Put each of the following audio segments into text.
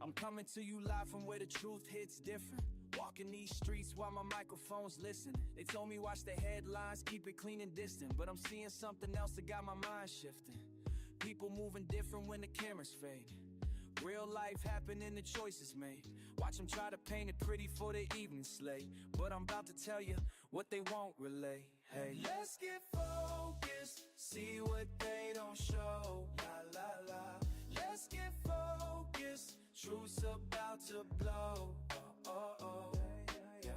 I'm coming to you live from where the truth hits different. Walking these streets while my microphone's listen. They told me watch the headlines, keep it clean and distant, but I'm seeing something else that got my mind shifting. People moving different when the cameras fade. Real life happening, the choices made. Watch them try to paint it pretty for the evening slate, but I'm about to tell you what they won't relay. Hey, let's get focused, see what they don't show. La la la. Let's get focused, truth's about to blow. Oh oh oh. Yeah.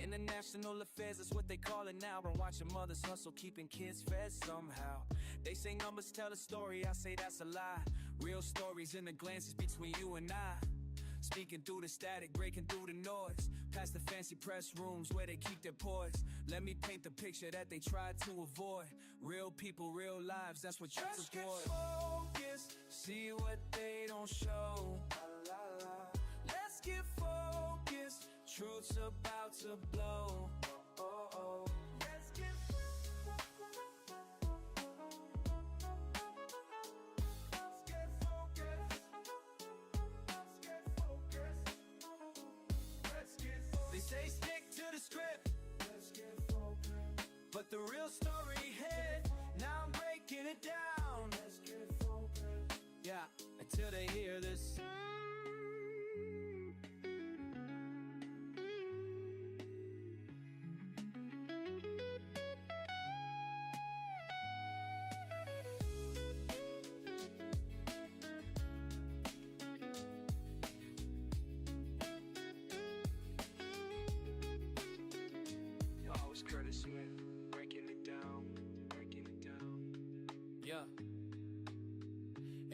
International affairs, that's what they call it now. Been watching mothers hustle, keeping kids fed somehow. They say numbers tell a story, I say that's a lie. Real stories in the glances between you and I. Speaking through the static, breaking through the noise. Past the fancy press rooms where they keep their poise. Let me paint the picture that they tried to avoid. Real people, real lives, that's what you avoid. Just get focused, see what they don't show. La, la, la. Let's get focused, truth's about to blow. Oh, oh, oh. Let's get They stick to the script, let's get focused. But the real story hit, now I'm breaking it down. Let's get focused. Yeah, until they hear this. Curtis Smith, breaking it down, breaking it down. Yeah.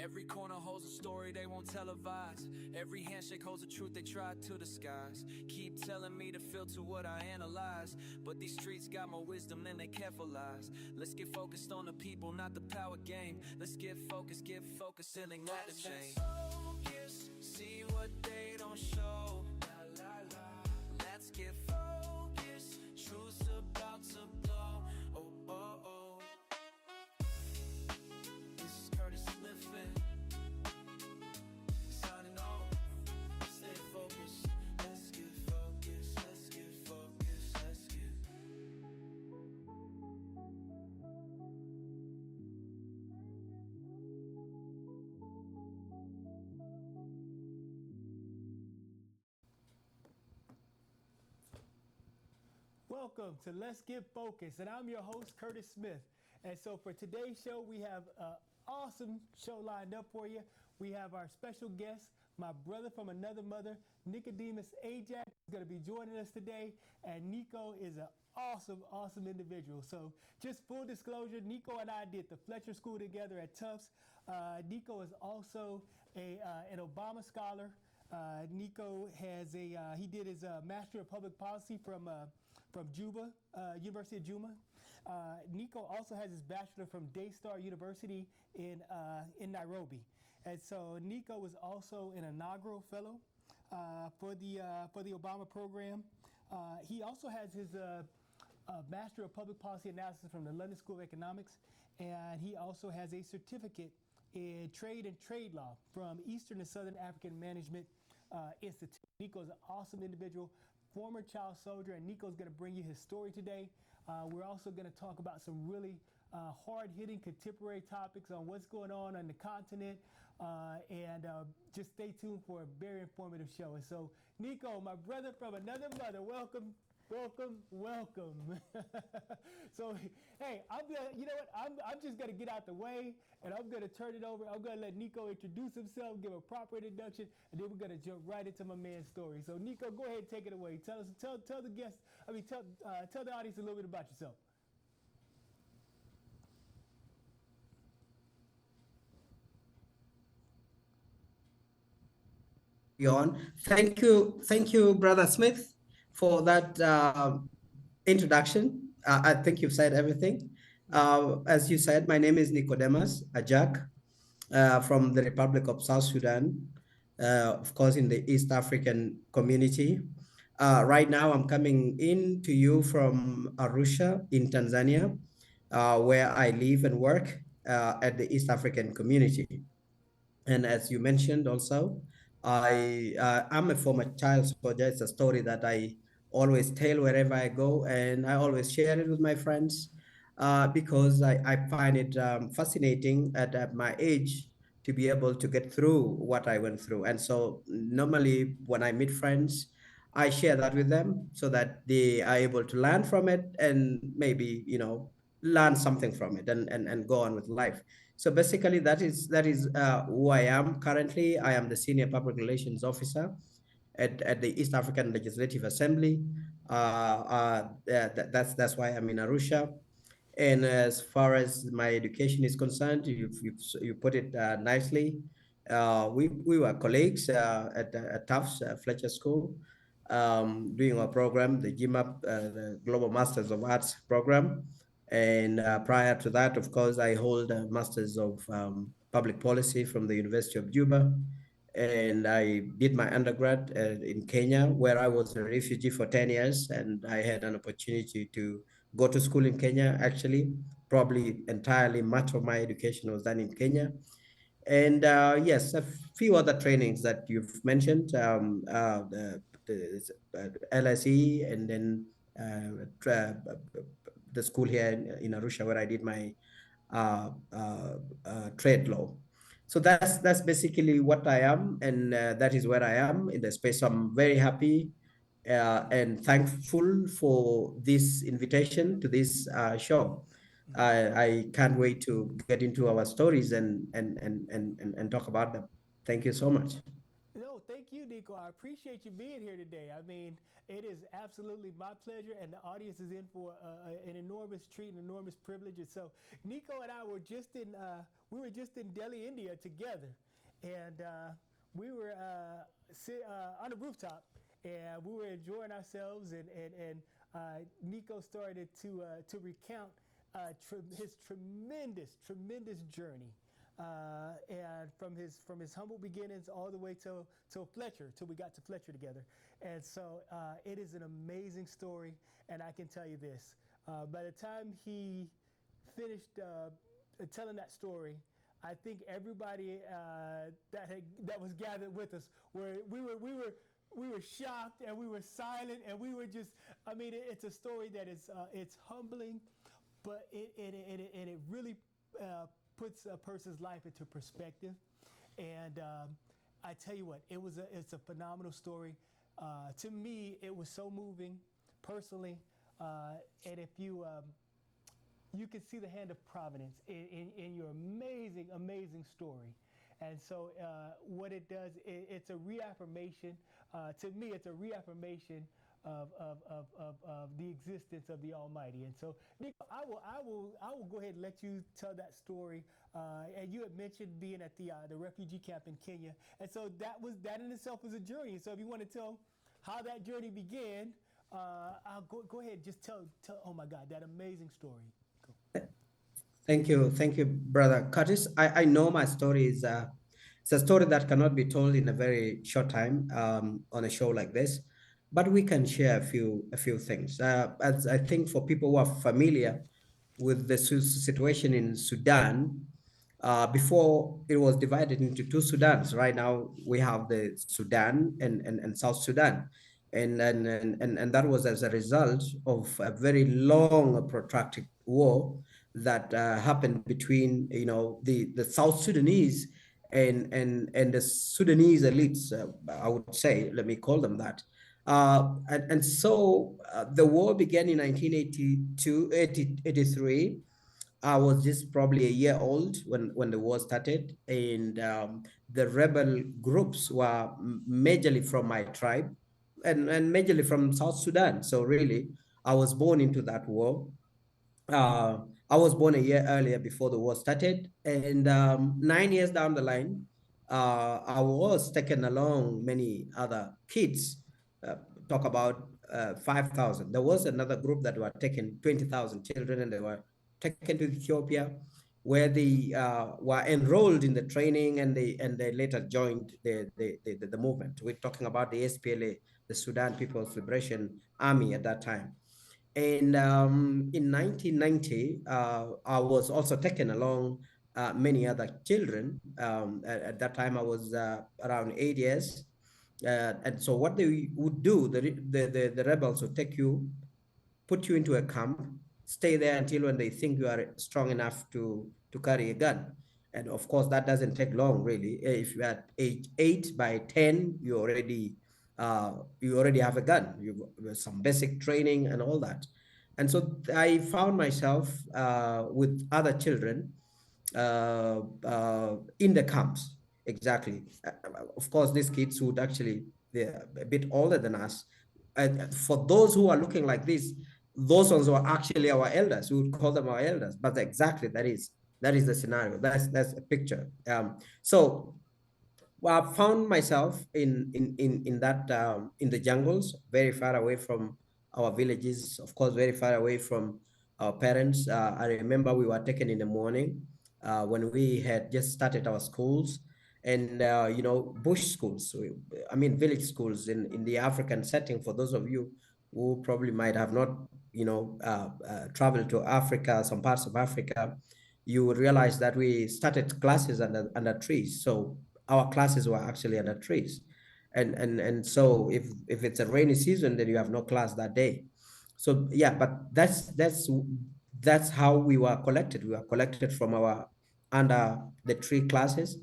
Every corner holds a story they won't televise. Every handshake holds a truth they tried to disguise. Keep telling me to filter what I analyze, but these streets got more wisdom than they careful lies. Let's get focused on the people, not the power game. Let's get focused, and ignite the change. Focus, see what they don't show. La, la, la. Let's get focused, truth's about to blow. Oh, oh, oh. This is Curtis Smith, signing off. Stay focused. Let's get focused. Let's get focused. Let's get. Welcome to Let's Get Focused, and I'm your host, Curtis Smith. And so for today's show, we have an awesome show lined up for you. We have our special guest, my brother from another mother, Nicodemus Ajac, is going to be joining us today. And Nico is an awesome individual. So just full disclosure, Nico and I did the Fletcher School together at Tufts. Nico is also an Obama scholar. Nico has he did his Master of Public Policy from Juba, University of Juba. Nico also has his bachelor from Daystar University in Nairobi. And so Nico was also an inaugural fellow for the Obama program. He also has his Master of Public Policy Analysis from the London School of Economics, and he also has a certificate in Trade and Trade Law from Eastern and Southern African Management Institute. Nico's an awesome individual, former child soldier, and Nico's going to bring you his story today. We're also going to talk about some really hard-hitting contemporary topics on what's going on the continent, and just stay tuned for a very informative show. And so, Nico, my brother from another mother, welcome. So, hey, you know what? I'm just gonna get out the way, and I'm gonna turn it over. I'm gonna let Nico introduce himself, give a proper introduction, and then we're gonna jump right into my man's story. So, Nico, go ahead and take it away. Tell the guests. Tell the audience a little bit about yourself. On. Thank you, Brother Smith, for that introduction. I think you've said everything. As you said, my name is Nicodemus Ajac from the Republic of South Sudan, of course, in the East African community. Right now, I'm coming in to you from Arusha in Tanzania, where I live and work at the East African community. And as you mentioned also, I'm a former child soldier. It's a story that I always tell wherever I go, and I always share it with my friends because I find it fascinating at my age to be able to get through what I went through. And so normally when I meet friends, I share that with them so that they are able to learn from it and maybe, learn something from it and go on with life. So basically, that is who I am currently. I am the senior public relations officer at the East African Legislative Assembly. That's why I'm in Arusha. And as far as my education is concerned, you put it nicely. We were colleagues at Tufts Fletcher School, doing our program, the GMAP, the Global Masters of Arts program. And prior to that, of course, I hold a Masters of Public Policy from the University of Juba. And I did my undergrad in Kenya, where I was a refugee for 10 years. And I had an opportunity to go to school in Kenya, actually. Probably entirely much of my education was done in Kenya. And yes, a few other trainings that you've mentioned, the LSE, and then the school here in Arusha, where I did my trade law. So that's basically what I am, and that is where I am in the space. So I'm very happy and thankful for this invitation to this show. I can't wait to get into our stories and talk about them. Thank you so much. No, thank you, Nico. I appreciate you being here today. I mean, it is absolutely my pleasure, and the audience is in for an enormous treat, an enormous privilege. And so, Nico and I were just in Delhi, India, together, and we were on the rooftop, and we were enjoying ourselves. And Nico started to recount his tremendous journey. And from his humble beginnings all the way till Fletcher, till we got to Fletcher together. And so it is an amazing story, and I can tell you this: by the time he finished telling that story, I think everybody that was gathered with us we were shocked, and we were silent, and we were just. I mean, it's a story that is it's humbling, but it really puts a person's life into perspective. And I tell you what, it's a phenomenal story. To me, it was so moving personally. And if you can see the hand of providence in your amazing story. And so what it does, it's a reaffirmation. To me, it's a reaffirmation of the existence of the Almighty. And so, Nico, I will go ahead and let you tell that story. And you had mentioned being at the refugee camp in Kenya, and so that in itself was a journey. So if you want to tell how that journey began, I'll go ahead and just tell. Oh my God, that amazing story. Go. Thank you, brother Curtis. I know my story is it's a story that cannot be told in a very short time on a show like this, but we can share a few things. As I think for people who are familiar with the situation in Sudan, before it was divided into two Sudans. Right now we have the Sudan and South Sudan. And that was as a result of a very long, protracted war that happened between the South Sudanese and the Sudanese elites. I would say, let me call them that. And so the war began in 1982, 83. I was just probably a year old when the war started, and the rebel groups were majorly from my tribe and majorly from South Sudan. So really, I was born into that war. Uh, I was born a year earlier before the war started, and 9 years down the line, I was taken along many other kids. Uh, Talk about 5,000. There was another group that were taken, 20,000 children, and they were taken to Ethiopia, where they were enrolled in the training, and they later joined the movement. We're talking about the SPLA, the Sudan People's Liberation Army at that time. And in 1990, I was also taken along many other children. At that time, I was around 8 years. And so what they would do, the rebels would take you, put you into a camp, stay there until when they think you are strong enough to carry a gun. And of course, that doesn't take long, really. If you're at age 8, by 10, you already have a gun. You some basic training and all that. And so I found myself with other children in the camps. Exactly. Of course, these kids would actually, they're a bit older than us. And for those who are looking like this, those ones were actually our elders. We would call them our elders, but exactly that is the scenario. That's a picture. So well, I found myself in that in the jungles, very far away from our villages, of course, very far away from our parents. I remember we were taken in the morning when we had just started our schools, and bush schools. I mean, village schools in the African setting. For those of you who probably might have not, traveled to Africa, some parts of Africa, you would realize that we started classes under trees. So our classes were actually under trees, and so if it's a rainy season, then you have no class that day. So yeah, but that's how we were collected. We were collected from our under the tree classes,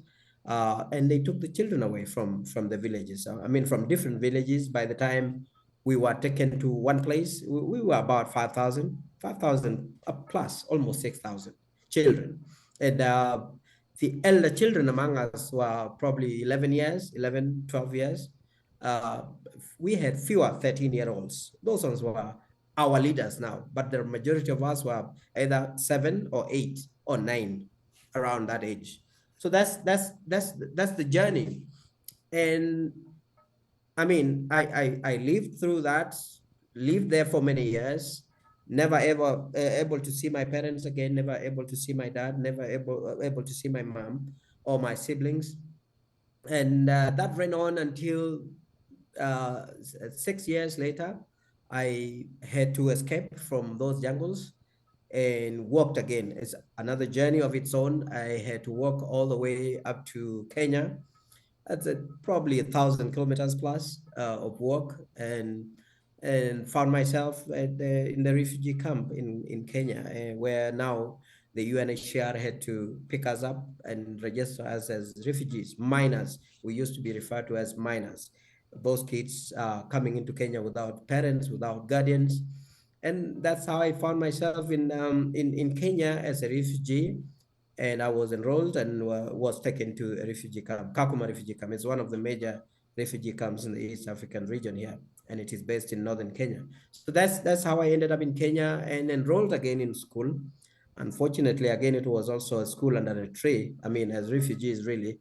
and they took the children away from the villages. I mean, from different villages. By the time we were taken to one place, we were about 5,000 plus, almost 6,000 children, and the elder children among us were probably 11 years, 11, 12 years. Uh, we had fewer 13-year-olds. Those ones were our leaders now, but the majority of us were either 7 or 8 or 9, around that age. So that's the journey. And I mean, I lived through that, lived there for many years, never ever able to see my parents again, never able to see my dad, never able to see my mom or my siblings. And that ran on until 6 years later. I had to escape from those jungles and walked again. It's another journey of its own. I had to walk all the way up to Kenya. That's probably 1,000 kilometers plus of work, and found myself in the refugee camp in Kenya, where now the UNHCR had to pick us up and register us as refugees, minors. We used to be referred to as minors. Those kids coming into Kenya without parents, without guardians, and that's how I found myself in Kenya as a refugee. And I was enrolled and was taken to a refugee camp. Kakuma refugee camp. It's one of the major refugee camps in the East African region here, and it is based in northern Kenya. So that's how I ended up in Kenya and enrolled again in school. Unfortunately, again, it was also a school under a tree. I mean, as refugees, really,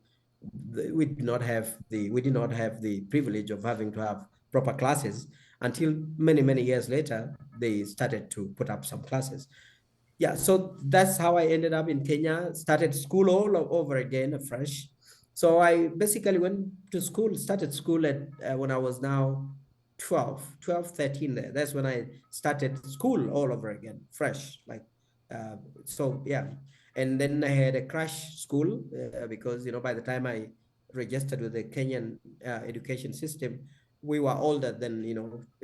we did not have the privilege of having to have proper classes until many years later. They started to put up some classes. Yeah, so that's how I ended up in Kenya, started school all over again, afresh. So I basically went to school, started school at when I was now 13 there. That's when I started school all over again, fresh. Uh, so yeah. And then I had a crash school because, by the time I registered with the Kenyan education system, we were older than,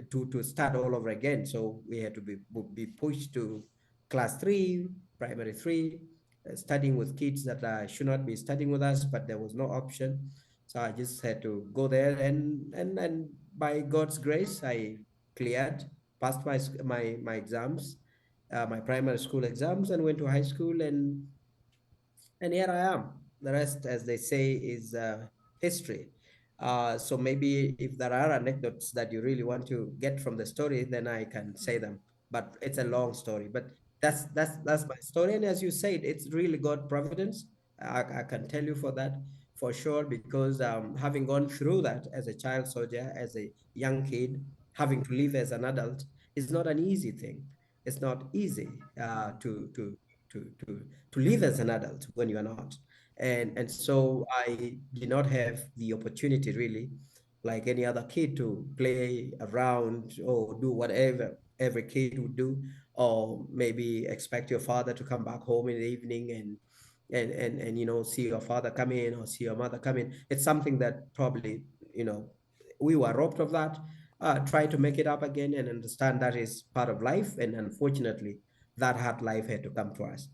to start all over again. So we had to be pushed to class 3, primary 3, studying with kids that should not be studying with us, but there was no option. So I just had to go there, and by God's grace, I cleared, passed my exams, my primary school exams, and went to high school, and here I am. The rest, as they say, is history. So maybe if there are anecdotes that you really want to get from the story, then I can say them. But it's a long story. But that's my story. And as you said, it's really God providence. I can tell you for that for sure, because having gone through that as a child soldier, as a young kid, having to live as an adult is not an easy thing. It's not easy to live as an adult when you are not. And so I did not have the opportunity, really, like any other kid, to play around or do whatever every kid would do, or maybe expect your father to come back home in the evening and see your father come in or see your mother come in. It's something that probably, we were robbed of that. Try to make it up again and understand that is part of life, and unfortunately that hard life had to come to us.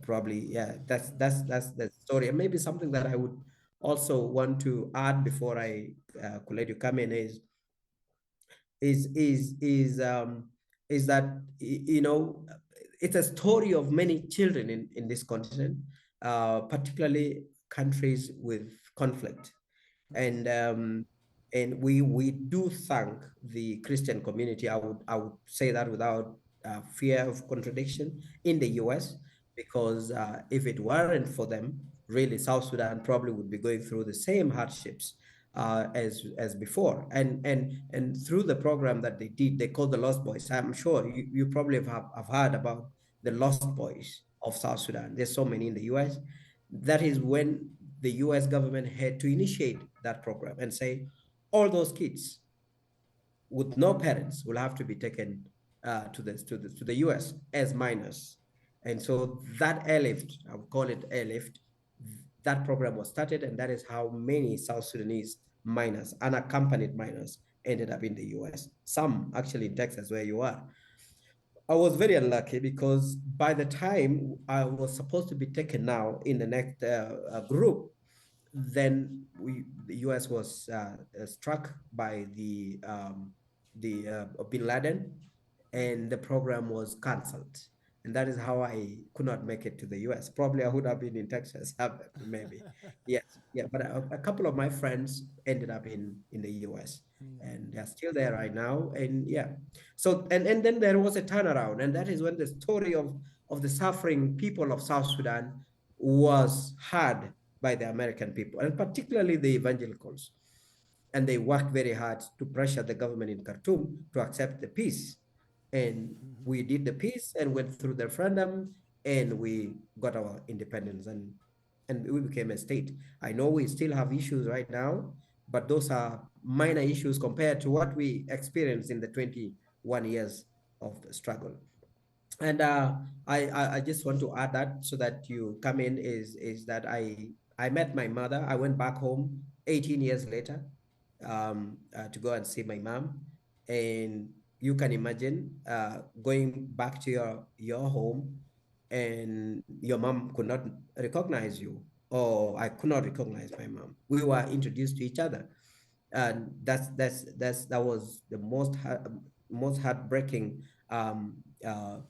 Probably, yeah, that's the story. And maybe something that I would also want to add before I could let you come in is is is um is that it's a story of many children in this continent, particularly countries with conflict. and we do thank the Christian community. I would say that without fear of contradiction, in the US, because if it weren't for them, really South Sudan probably would be going through the same hardships as before. And through the program that they did, they called the Lost Boys. I'm sure you probably have heard about the Lost Boys of South Sudan. There's so many in the US. That is when the US government had to initiate that program and say all those kids with no parents will have to be taken to the US as minors. And so that airlift, I would call it airlift, that program was started, and that is how many South Sudanese minors, unaccompanied minors, ended up in the US. Some actually in Texas, where you are. I was very unlucky because by the time I was supposed to be taken now in the next group, then the U.S. was struck by the Bin Laden, and the program was cancelled. And that is how I could not make it to the U.S. Probably I would have been in Texas, maybe. Yes, yeah. But a couple of my friends ended up in the U.S. and they're still there right now. And yeah, so and then there was a turnaround, and that is when the story of the suffering people of South Sudan was heard by the American people, and particularly the evangelicals. And they worked very hard to pressure the government in Khartoum to accept the peace. And we did the peace and went through the referendum, and we got our independence, and we became a state. I know we still have issues right now, but those are minor issues compared to what we experienced in the 21 years of the struggle. And I just want to add that so that you come in is that I met my mother. I went back home 18 years later to go and see my mom, and you can imagine going back to your home, and your mom could not recognize you, or I could not recognize my mom. We were introduced to each other, and that was the most heartbreaking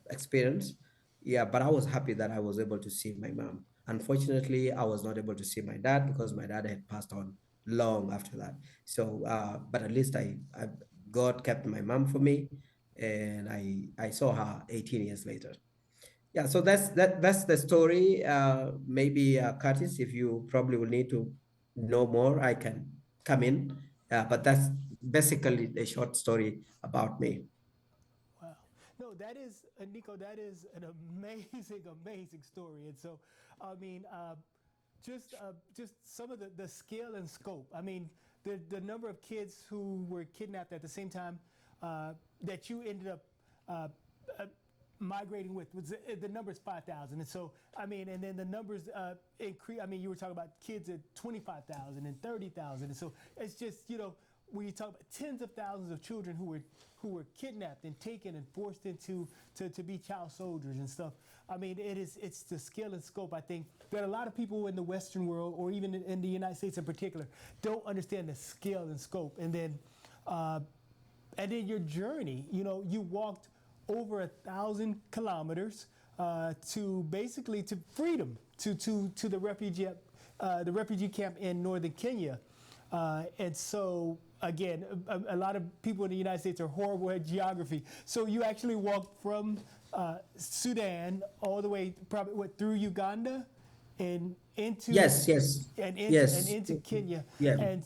experience. Yeah, but I was happy that I was able to see my mom. Unfortunately, I was not able to see my dad because my dad had passed on long after that. So, but at least God kept my mom for me, and I saw her 18 years later. Yeah, so that's the story. Maybe Curtis, if you probably will need to know more, I can come in. But that's basically the short story about me. Wow. No, that is, Nico, that is an amazing, amazing story. And so, I mean, just some of the scale and scope. I mean, the number of kids who were kidnapped at the same time that you ended up migrating with was the number is 5,000. And so, I mean, and then the numbers increase. I mean, you were talking about kids at 25,000 and 30,000. And so it's just, when you talk about tens of thousands of children who were kidnapped and taken and forced into to be child soldiers and stuff. I mean, it's the scale and scope, I think, that a lot of people in the Western world, or even in the United States in particular, don't understand the scale and scope. And then your journey, you walked over 1,000 kilometers to basically to freedom, to the refugee camp in northern Kenya. And so, again, a lot of people in the United States are horrible at geography. So you actually walked from Sudan all the way, probably through Uganda and into yes into Kenya, yeah. And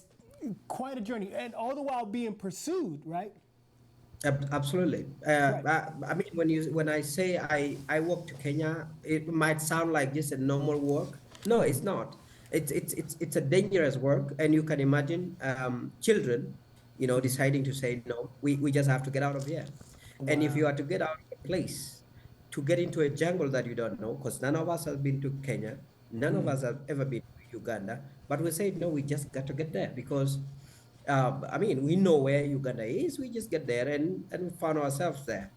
quite a journey, and all the while being pursued, right? Absolutely. Right. I mean, when I say I walk to Kenya, it might sound like just a normal walk. No, it's not. It's a dangerous work, and you can imagine children, deciding to say no. We just have to get out of here. And if you Wow. are to get out of a place, to get into a jungle that you don't know, because none of us have been to Kenya, None of us have ever been to Uganda, but we said, no, we just got to get there because, I mean, we know where Uganda is. We just get there and we found ourselves there.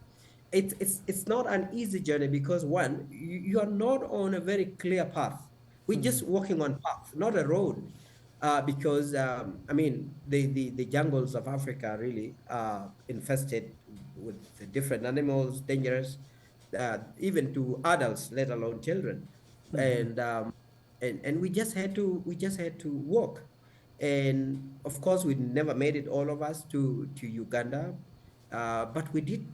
It's not an easy journey because one, you are not on a very clear path. We're just walking on path, not a road. Because I mean, the jungles of Africa really are infested with the different animals, dangerous, even to adults, let alone children. And and we just had to walk. And of course, we never made it, all of us, to Uganda, but we did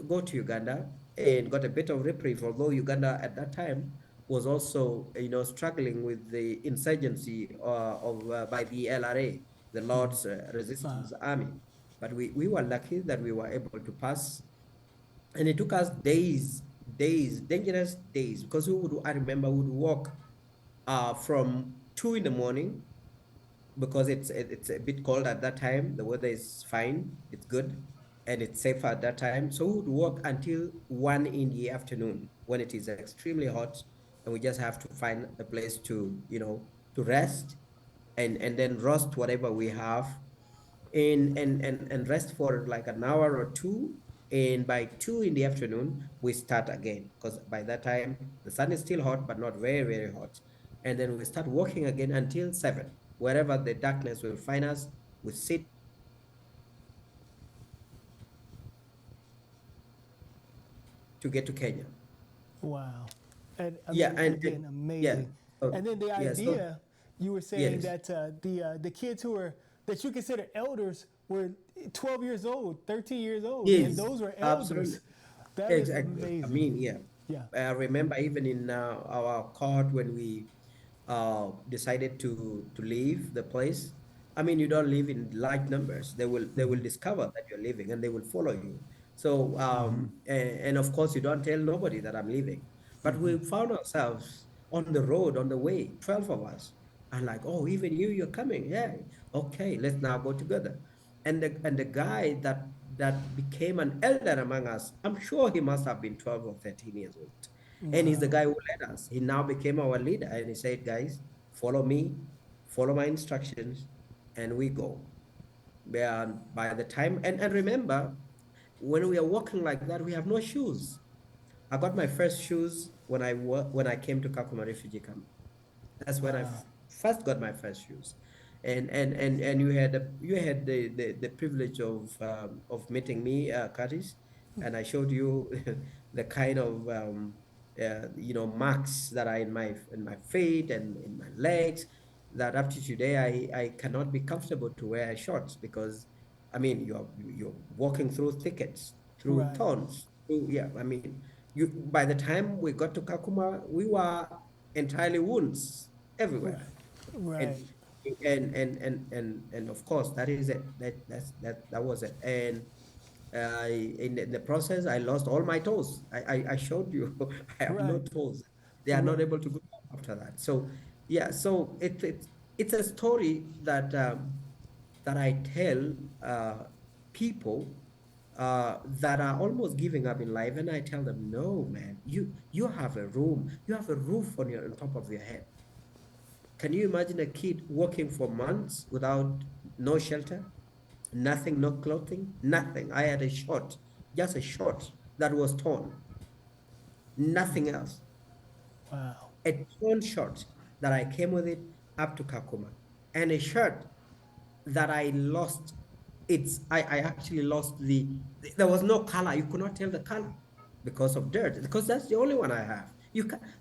go to Uganda and got a bit of reprieve, although Uganda at that time was also, struggling with the insurgency by the LRA, the Lord's Resistance Army. But we were lucky that we were able to pass, and it took us days, dangerous days, because I remember we would walk from 2 in the morning, because it's a bit cold at that time. The weather is fine, it's good, and it's safer at that time. So we would walk until 1 in the afternoon when it is extremely hot, and we just have to find a place to rest, and then roast whatever we have, and rest for like an hour or two. And by 2 in the afternoon, we start again, because by that time the sun is still hot, but not very, very hot. And then we start walking again until 7. Wherever the darkness will find us, we sit to get to Kenya. Wow. And Yeah, again, amazing. so, And then the yeah, so, idea, you were saying yes. that the kids that you consider elders were 12 years old, 13 years old, and Yes, those were absolutely. elders. That is Exactly. I amazing. mean, yeah. Yeah. I remember even in our court when we decided to leave the place. I mean, you don't live in large numbers. They will discover that you're leaving, and they will follow you. So and of course you don't tell nobody that I'm leaving. But we found ourselves on the road on the way, 12 of us. And like, oh, even you're coming. Yeah, okay, let's now go together. And the guy that became an elder among us, I'm sure he must have been 12 or 13 years old. And he's the Wow. guy who led us. He now became our leader. And he said, guys, follow me, follow my instructions, and we go. By the time, and remember, when we are walking like that, we have no shoes. I got my first shoes when I came to Kakuma refugee camp. That's when I Wow. first got my first shoes. And you had the privilege of meeting me, Curtis, and I showed you the kind of marks that are in my feet and in my legs, that up to today I cannot be comfortable to wear shorts, because I mean you're walking through thickets, through Right. thorns, through, yeah, I mean, you by the time we got to Kakuma, we were entirely wounds everywhere. Right. Right. And and of course that is it. That was it. And in the process, I lost all my toes. I showed you. I have no Right. toes. They are not Right. able to go after that. So yeah, so it's a story that I tell people that are almost giving up in life, and I tell them, no, man, you have a room, you have a roof on top of your head. Can you imagine a kid walking for months without no shelter, nothing, no clothing, nothing? I had a short, just a short that was torn, nothing else. Wow. A torn short that I came with it up to Kakuma, and a shirt that I lost. I actually lost there was no color. You could not tell the color because of dirt, because that's the only one I have.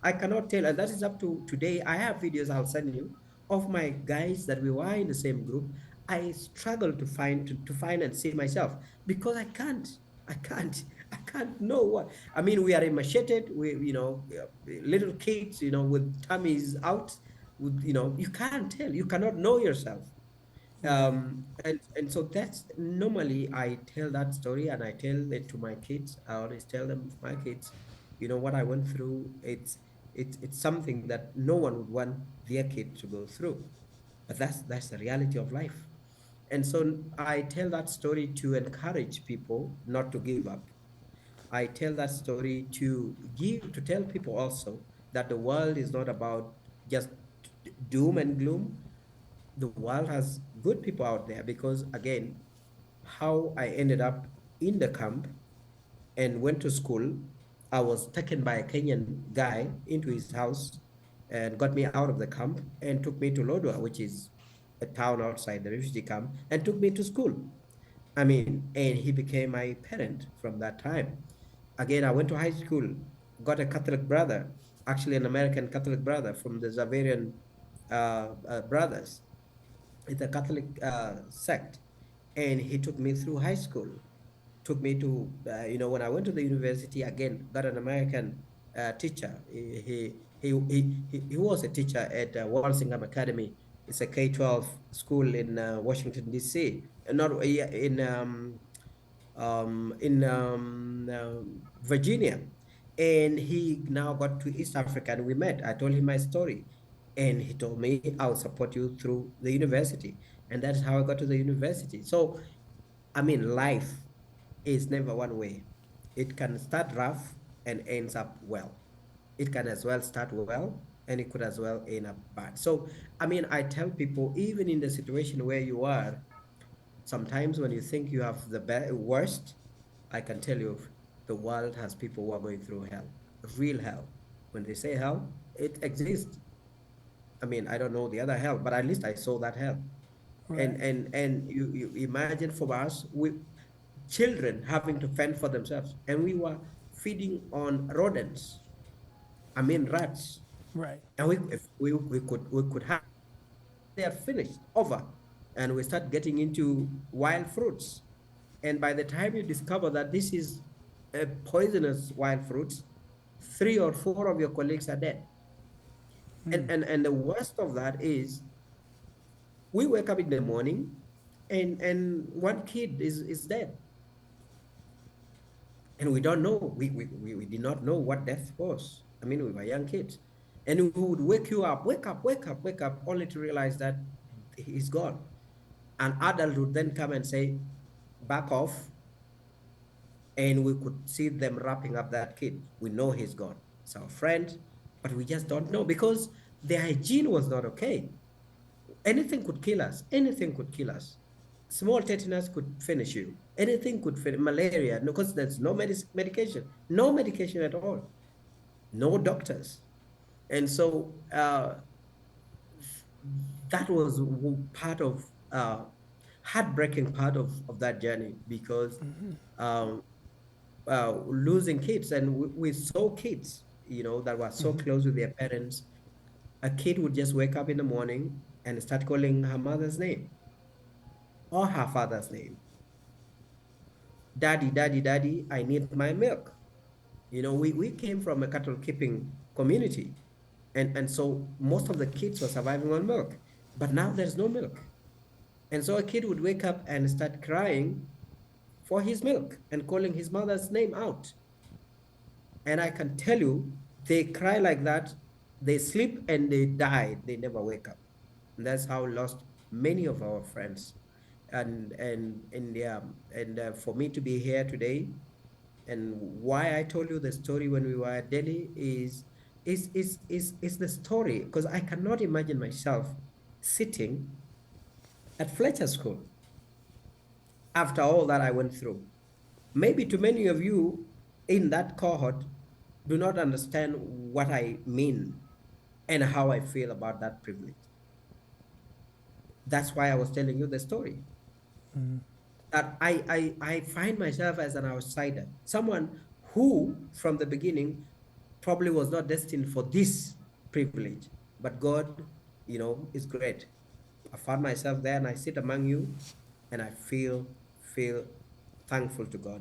I cannot tell, and that is up to today. I have videos I'll send you of my guys that we were in the same group. I struggle to find and see myself, because I can't know what. I mean, we are emaciated, little kids, with tummies out, you can't tell, you cannot know yourself. Right. And so that's normally I tell that story, and I tell it to my kids. I always tell them, my kids, what I went through. It's something that no one would want their kid to go through, but that's the reality of life. And so I tell that story to encourage people not to give up. I tell that story to tell people also that the world is not about just doom and gloom. The world has good people out there, because again, how I ended up in the camp and went to school, I was taken by a Kenyan guy into his house and got me out of the camp and took me to Lodwar, which is a town outside the refugee camp, and took me to school. I mean, and he became my parent from that time. Again, I went to high school, got a Catholic brother, actually an American Catholic brother from the Zavarian brothers. It's a Catholic sect, and he took me through high school, took me to, when I went to the university, again, got an American teacher. He was a teacher at Walsingham Academy. It's a K-12 school in Washington, D.C., not Virginia. And he now got to East Africa, and we met. I told him my story, and he told me, I'll support you through the university. And that's how I got to the university. So, I mean, life is never one way. It can start rough and ends up well. It can as well start well, and it could as well end up bad. So, I mean, I tell people, even in the situation where you are, sometimes when you think you have the worst, I can tell you the world has people who are going through hell, real hell. When they say hell, it exists. I mean, I don't know the other hell, but at least I saw that hell. Right. And you imagine for us, children having to fend for themselves, and we were feeding on rodents. I mean, rats. Right. And if we could have, they are finished, over, and we start getting into wild fruits. And by the time you discover that this is a poisonous wild fruits, 3 or 4 of your colleagues are dead. And the worst of that is, we wake up in the morning and one kid is dead. And we don't know, we did not know what death was. I mean, we were young kids. And we would wake you up, wake up, only to realize that he's gone. An adult would then come and say, back off. And we could see them wrapping up that kid. We know he's gone. It's our friend, but we just don't know, because the hygiene was not okay. Anything could kill us. Anything could kill us. Small tetanus could finish you. Anything could finish, malaria, because there's no medication. No medication at all. No doctors. And so that was part of, heartbreaking part of that journey, because losing kids, and we saw kids, that were so close with their parents. A kid would just wake up in the morning and start calling her mother's name or her father's name. Daddy, daddy, daddy, I need my milk. We came from a cattle keeping community. And so most of the kids were surviving on milk, but now there's no milk. And so a kid would wake up and start crying for his milk and calling his mother's name out. And I can tell you, they cry like that, they sleep and they die, they never wake up. And that's how we lost many of our friends. And for me to be here today, and why I told you the story when we were at Delhi is the story, because I cannot imagine myself sitting at Fletcher School after all that I went through. Maybe to many of you in that cohort do not understand what I mean and how I feel about that privilege. That's why I was telling you the story. That I find myself as an outsider, someone who from the beginning probably was not destined for this privilege, but God, is great. I found myself there, and I sit among you, and I feel thankful to God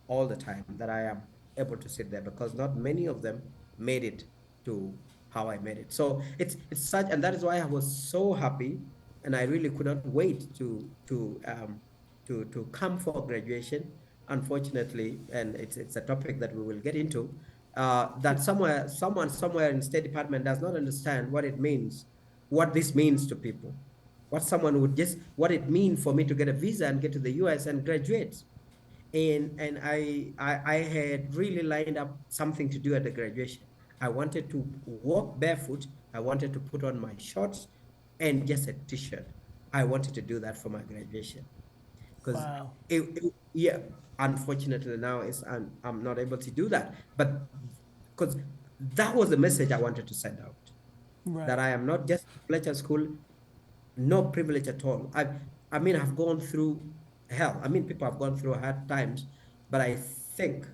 all the time that I am able to sit there, because not many of them made it to how I made it. So it's such, and that is why I was so happy, and I really could not wait to come for graduation. Unfortunately, and it's a topic that we will get into, that someone somewhere in State Department does not understand what it means, what this means to people, what it means for me to get a visa and get to the US and graduate. And I had really lined up something to do at the graduation. I wanted to walk barefoot. I wanted to put on my shorts and just a t-shirt. I wanted to do that for my graduation. Because Wow. yeah, unfortunately now I'm not able to do that. But because that was the message I wanted to send out, Right. that I am not just Fletcher School, no privilege at all. I mean, I've gone through hell. I mean, people have gone through hard times, but I think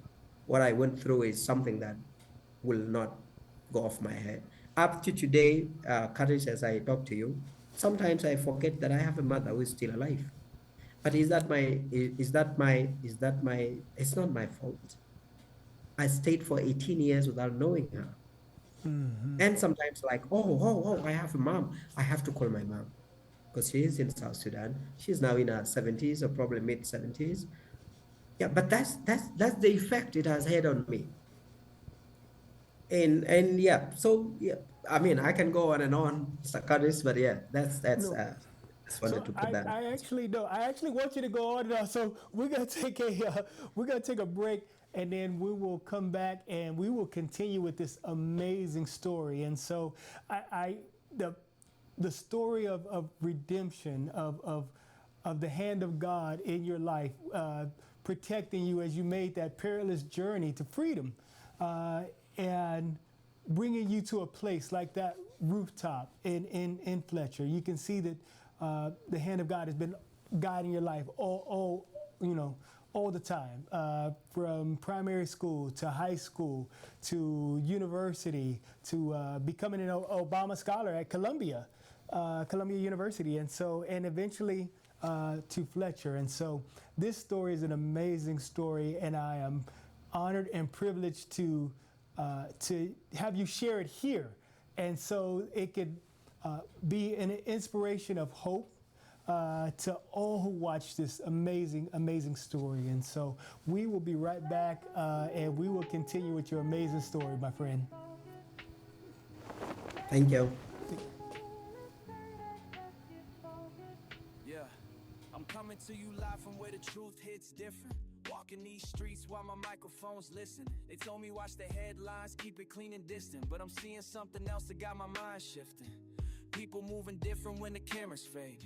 what I went through is something that will not go off my head. Up to today, Curtis, as I talk to you, sometimes I forget that I have a mother who is still alive. But it's not my fault. I stayed for 18 years without knowing her. And sometimes like, I have a mom. I have to call my mom because she is in South Sudan. She's now in her 70s or probably mid 70s. Yeah, but that's the effect it has had on me. And yeah, so yeah, I mean, I can go on and on, Mr. Curtis, but yeah, that's No. just So wanted to put that. I actually no, I actually want you to go on now. So we're gonna take a break, and then we will come back and we will continue with this amazing story. And so I the story of redemption of the hand of God in your life, protecting you as you made that perilous journey to freedom, and bringing you to a place like that rooftop in Fletcher. You can see that the hand of God has been guiding your life all the time, from primary school to high school to university to becoming an Obama scholar at Columbia University, and eventually to Fletcher. And so this story is an amazing story, and I am honored and privileged to have you share it here, and so it could be an inspiration of hope to all who watch this amazing story. And so we will be right back, and we will continue with your amazing story, my friend. Thank you. Yeah, I'm coming to you live from where the truth hits different. Walking these streets while my microphone's listen. They told me watch the headlines, keep it clean and distant, but I'm seeing something else that got my mind shifting. People moving different when the cameras fade.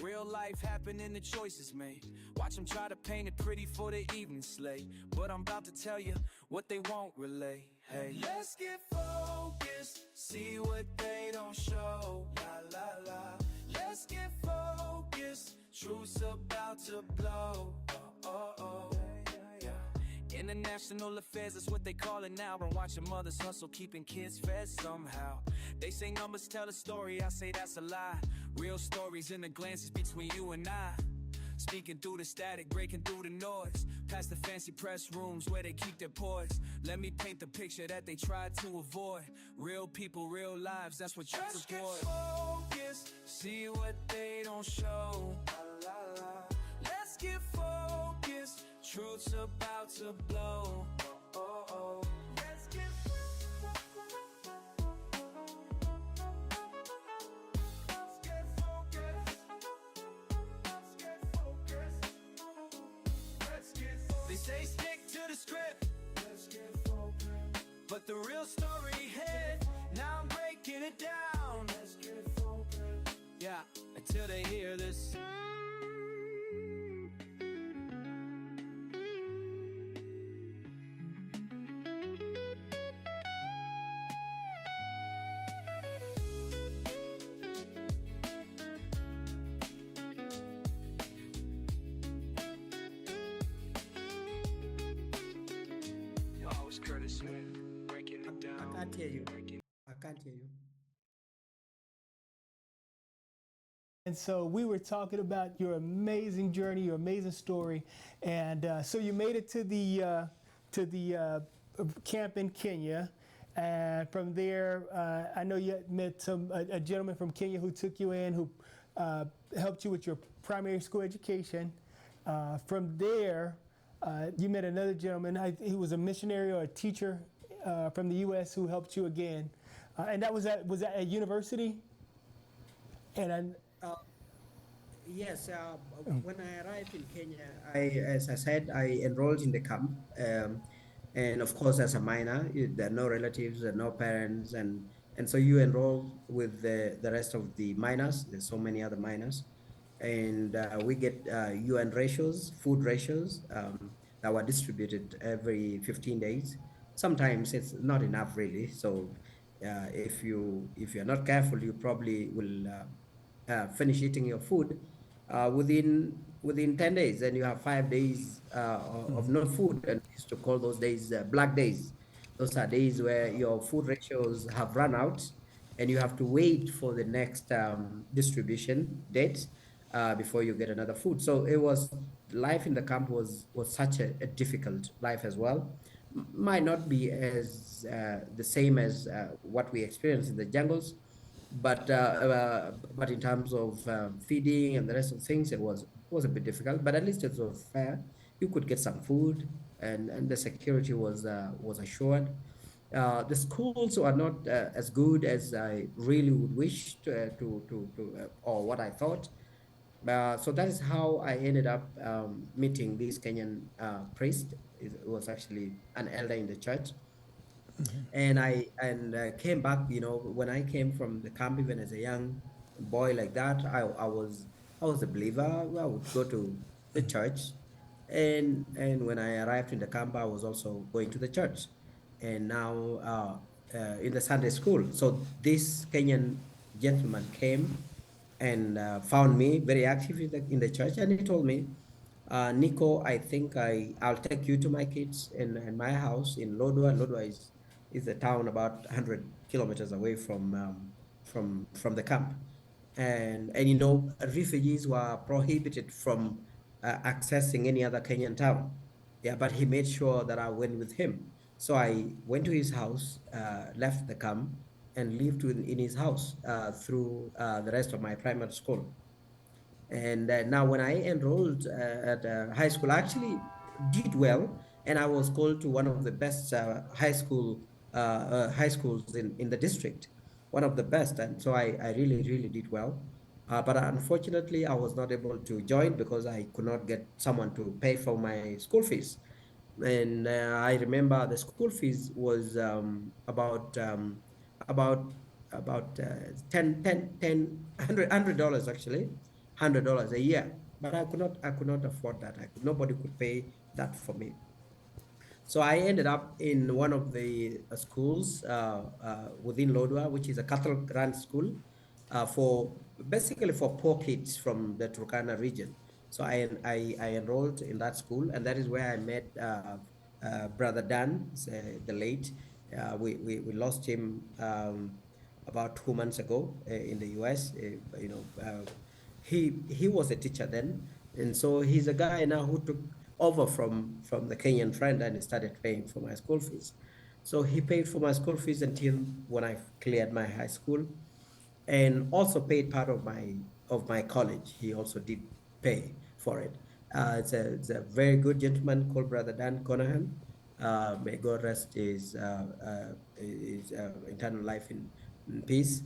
Real life happening, the choices made. Watch them try to paint it pretty for the evening slate, but I'm about to tell you what they won't relay. Hey, let's get focused, see what they don't show. La la la. Let's get focused, truth's about to blow. Yeah. International affairs, that's what they call it now. And watching mothers hustle, keeping kids fed somehow. They say numbers tell a story, I say that's a lie. Real stories in the glances between you and I. Speaking through the static, breaking through the noise. Past the fancy press rooms where they keep their poise. Let me paint the picture that they tried to avoid. Real people, real lives, that's what you avoid. Get focused, see what they don't show. La, la, la. Let's get focused, truth's about to blow. Let's get They say stick to the script. Let's get focused. But the real story hit. Now I'm breaking it down. Let's get focused. Yeah, until they hear this. Curtis Smith, breaking it down. I can't hear you. I can't hear you. And so we were talking about your amazing journey, your amazing story, and so you made it to the camp in Kenya, and from there, I know you met a gentleman from Kenya who took you in, who helped you with your primary school education. From there, you met another gentleman. He was a missionary or a teacher from the U.S. who helped you again, and that was at university. And Yes, when I arrived in Kenya, as I said, I enrolled in the camp. And of course, as a minor, there are no relatives, there are no parents, and so you enroll with the rest of the minors. There's so many other minors, and we get UN ratios, food ratios that were distributed every 15 days. Sometimes it's not enough really. So if you're not careful, you probably will finish eating your food within 10 days, and you have 5 days of no food, and we used to call those days black days. Those are days where your food ratios have run out and you have to wait for the next distribution date before you get another food. So it was, life in the camp was such a difficult life as well. Might not be as the same as what we experience in the jungles, but in terms of feeding and the rest of things, it was a bit difficult. But at least it was fair. You could get some food, and the security was assured. The schools are not as good as I really would wish or what I thought. So that is how I ended up meeting this Kenyan priest. It was actually an elder in the church, and I came back. When I came from the camp, even as a young boy like that, I was a believer. I would go to the church, and when I arrived in the camp, I was also going to the church, and now in the Sunday school. So this Kenyan gentleman came and found me very active in the church, and he told me, Nico, I think I'll take you to my kids in my house in Lodwar. Lodwar is a town about 100 kilometers away from the camp, and refugees were prohibited from accessing any other Kenyan town. Yeah, but he made sure that I went with him. So I went to his house, left the camp, and lived in his house through the rest of my primary school. And now, when I enrolled at high school, I actually did well, and I was called to one of the best high schools in the district, one of the best. And so I really, really did well. But unfortunately, I was not able to join because I could not get someone to pay for my school fees. And I remember the school fees was about about 100 dollars actually, $100 a year. But I could not afford that. Nobody could pay that for me. So I ended up in one of the schools within Lodwar, which is a cattle-run school for basically for poor kids from the Turkana region. So I enrolled in that school, and that is where I met Brother Dan, the late. We lost him about 2 months ago in the US. He was a teacher then, and so he's a guy now who took over from the Kenyan friend and started paying for my school fees. So he paid for my school fees until when I cleared my high school, and also paid part of my college. He also did pay for it. It's a very good gentleman called Brother Dan Conahan. May God rest his eternal life in peace.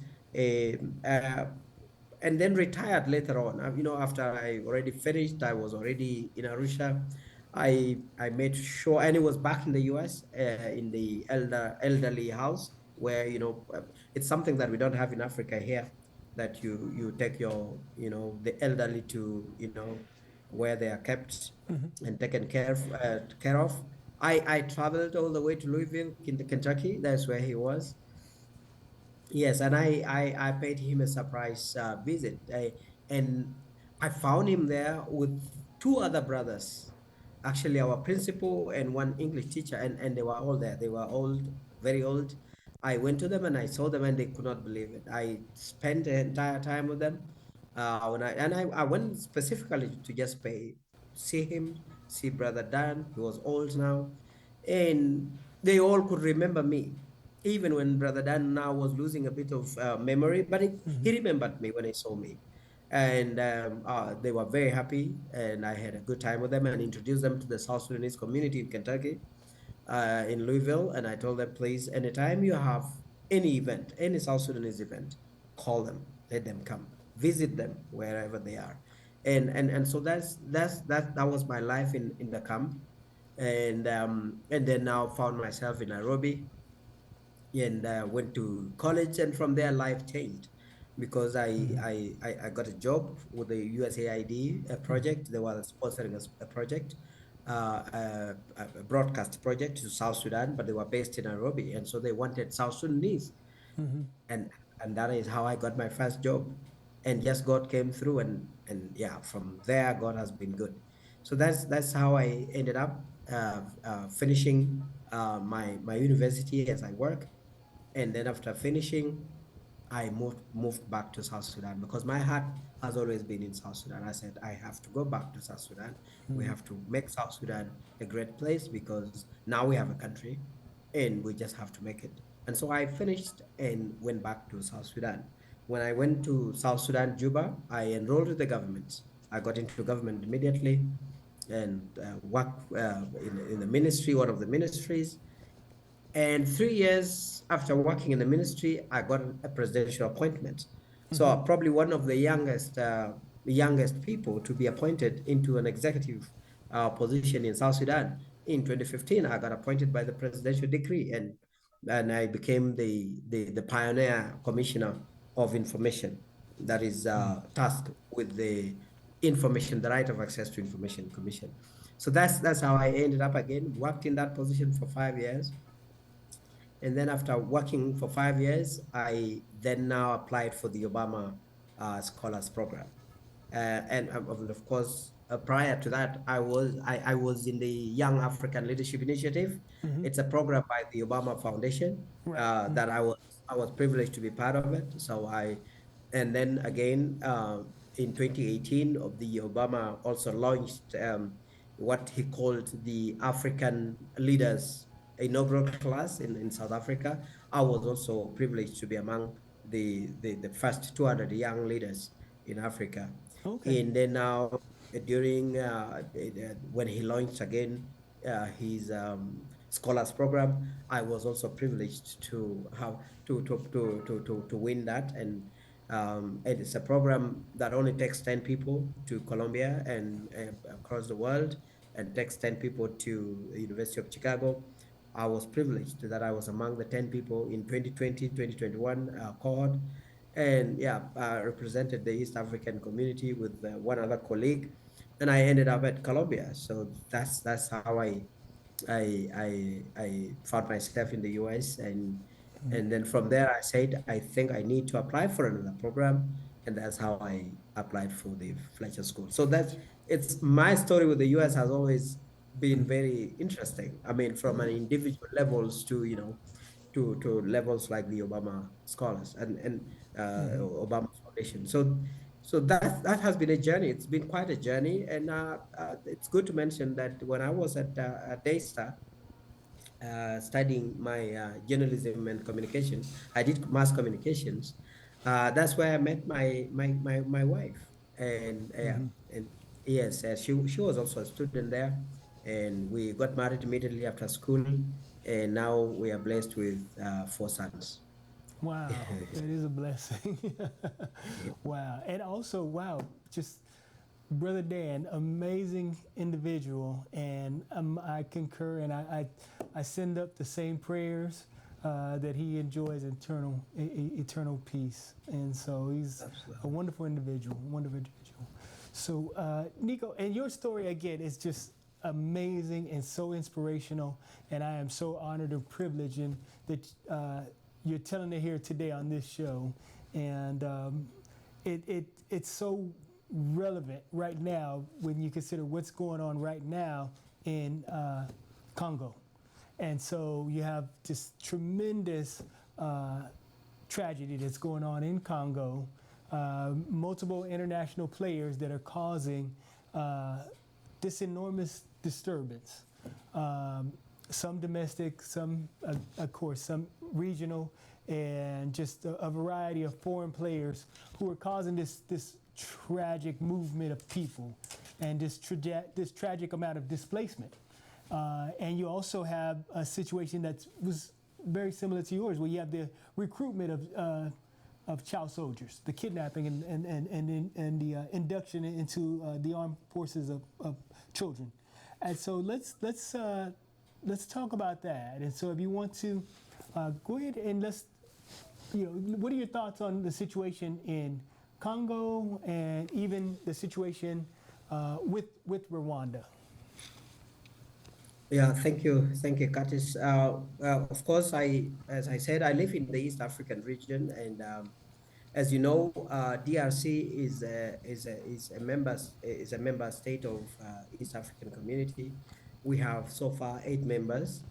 And then retired later on. After I already finished, I was already in Arusha. I made sure, and it was back in the US, in the elderly house, where it's something that we don't have in Africa here, that you take the elderly to where they are kept and taken care of. I traveled all the way to Louisville, Kentucky. That's where he was. Yes, and I paid him a surprise visit, and I found him there with two other brothers, actually our principal and one English teacher, and they were all there. They were old, very old. I went to them and I saw them, and they could not believe it. I spent the entire time with them, I went specifically to just see him, see Brother Dan. He was old now, and they all could remember me, even when Brother Dan now was losing a bit of memory, but he remembered me when he saw me. And they were very happy, and I had a good time with them and introduced them to the South Sudanese community in Kentucky, in Louisville. And I told them, please, anytime you have any event, any South Sudanese event, call them, let them come, visit them wherever they are. And so that was my life in the camp. and then now found myself in Nairobi and went to college, and from there life changed because I got a job with the USAID project. They were sponsoring us a project, a broadcast project to South Sudan, but they were based in Nairobi, and so they wanted South Sudanese, and and that is how I got my first job, and just God came through, and yeah, from there God has been good. So that's how I ended up finishing my university as I work, and then after finishing, I moved back to South Sudan because my heart has always been in South Sudan. I said I have to go back to South Sudan. We have to make South Sudan a great place because now we have a country, and we just have to make it. And so I finished and went back to South Sudan. When I went to South Sudan, Juba, I enrolled with the government. I got into government immediately and worked in the ministry, one of the ministries. And 3 years after working in the ministry, I got a presidential appointment. So I'm probably one of the youngest people to be appointed into an executive position in South Sudan. In 2015, I got appointed by the presidential decree, and I became the pioneer commissioner of information that is tasked with the information, the right of access to information commission. So that's how I ended up again, worked in that position for 5 years. And then after working for 5 years, I then now applied for the Obama Scholars Program. And of course, prior to that, I was in the Young African Leadership Initiative. It's a program by the Obama Foundation Right. that I was privileged to be part of it. And then again in 2018, the Obama also launched what he called the African Leaders inaugural class in South Africa. I was also privileged to be among the first 200 young leaders in Africa. Okay. And then now during when he launched again his scholars program, I was also privileged to have to win that. And it's a program that only takes 10 people to Colombia and across the world, and takes 10 people to the University of Chicago. I was privileged that I was among the 10 people in 2020, 2021 cohort. And yeah, represented the East African community with one other colleague. And I ended up at Colombia. So that's how I found myself in the US. And then from there, I said, I think I need to apply for another program. And that's how I applied for the Fletcher School. So it's my story with the US has always been very interesting. I mean, from an individual levels to, to levels like the Obama Scholars and Obama Foundation. So that has been a journey. It's been quite a journey. And it's good to mention that when I was at Daystar, studying my journalism and communication. I did mass communications. That's where I met my wife, and yes, she was also a student there, and we got married immediately after school, and now we are blessed with 4 sons. Wow, that is a blessing. Wow. And also, wow, just Brother Dan, amazing individual, and I concur, and I send up the same prayers that he enjoys eternal peace, and so he's Absolutely. a wonderful individual, So, Nico, and your story again is just amazing and so inspirational, and I am so honored and privileged that you're telling it here today on this show, and it's so relevant right now when you consider what's going on right now in Congo. And so you have this tremendous tragedy that's going on in Congo, multiple international players that are causing this enormous disturbance. Some domestic, some, of course, some regional, and just a variety of foreign players who are causing this tragic movement of people and this tragic amount of displacement. And you also have a situation that was very similar to yours, where you have the recruitment of child soldiers, the kidnapping and the induction into the armed forces of children And so let's talk about that. And so if you want to go ahead and what are your thoughts on the situation in Congo and even the situation with Rwanda? Yeah, thank you, Curtis. Of course, as I said, I live in the East African region, and as you know, DRC is a member state of East African Community. We have so far 8 members.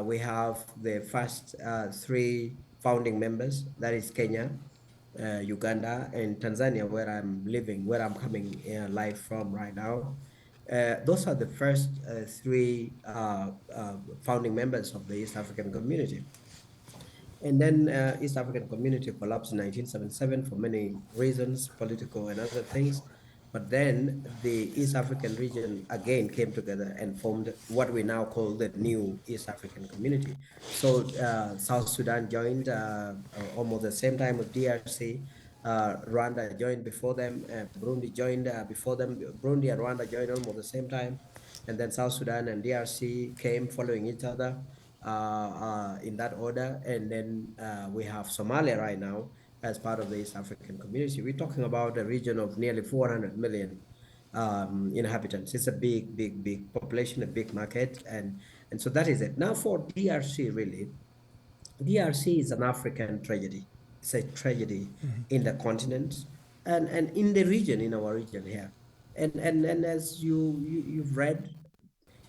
We have the first 3 founding members, that is Kenya, Uganda, and Tanzania, where I'm coming live from right now. Those are the first 3 founding members of the East African Community. And then East African Community collapsed in 1977 for many reasons, political and other things. But then the East African region again came together and formed what we now call the new East African Community. So South Sudan joined almost the same time with DRC. Rwanda joined before them. Burundi joined before them. Burundi and Rwanda joined almost the same time. And then South Sudan and DRC came following each other in that order. And then we have Somalia right now as part of the East African Community. We're talking about a region of nearly 400 million inhabitants. It's a big population, a big market. And so that is it. Now for DRC, really, DRC is an African tragedy. It's a tragedy in the continent and in the region, in our region here. And as you've read,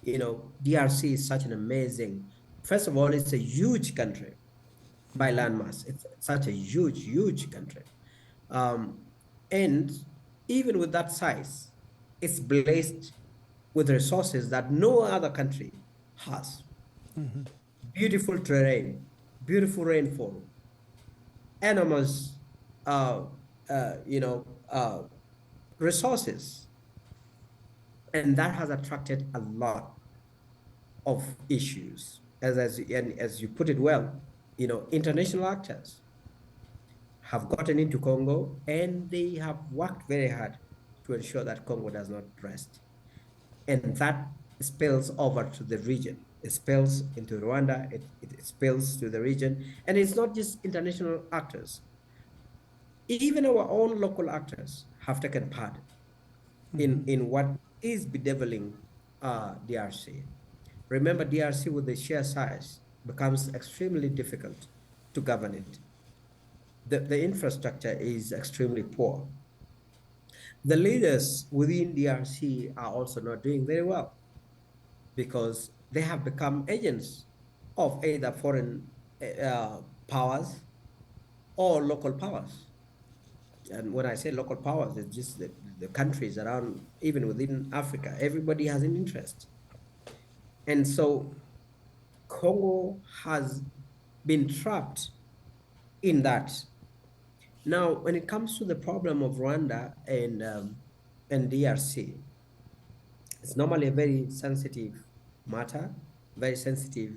DRC is such an amazing, first of all, it's a huge country by landmass. It's such a huge country. And even with that size, it's blessed with resources that no other country has. Beautiful terrain, beautiful rainfall, enormous, resources. And that has attracted a lot of issues. As you put it well, international actors have gotten into Congo and they have worked very hard to ensure that Congo does not rest. And that spills over to the region. It spills into Rwanda, it spills to the region. And it's not just international actors. Even our own local actors have taken part in what is bedeviling DRC. Remember, DRC with the sheer size becomes extremely difficult to govern it. The infrastructure is extremely poor. The leaders within DRC are also not doing very well because they have become agents of either foreign powers or local powers. And when I say local powers, it's just the countries around, even within Africa, everybody has an interest. And so Congo has been trapped in that. Now, when it comes to the problem of Rwanda and DRC, it's normally a very sensitive matter, very sensitive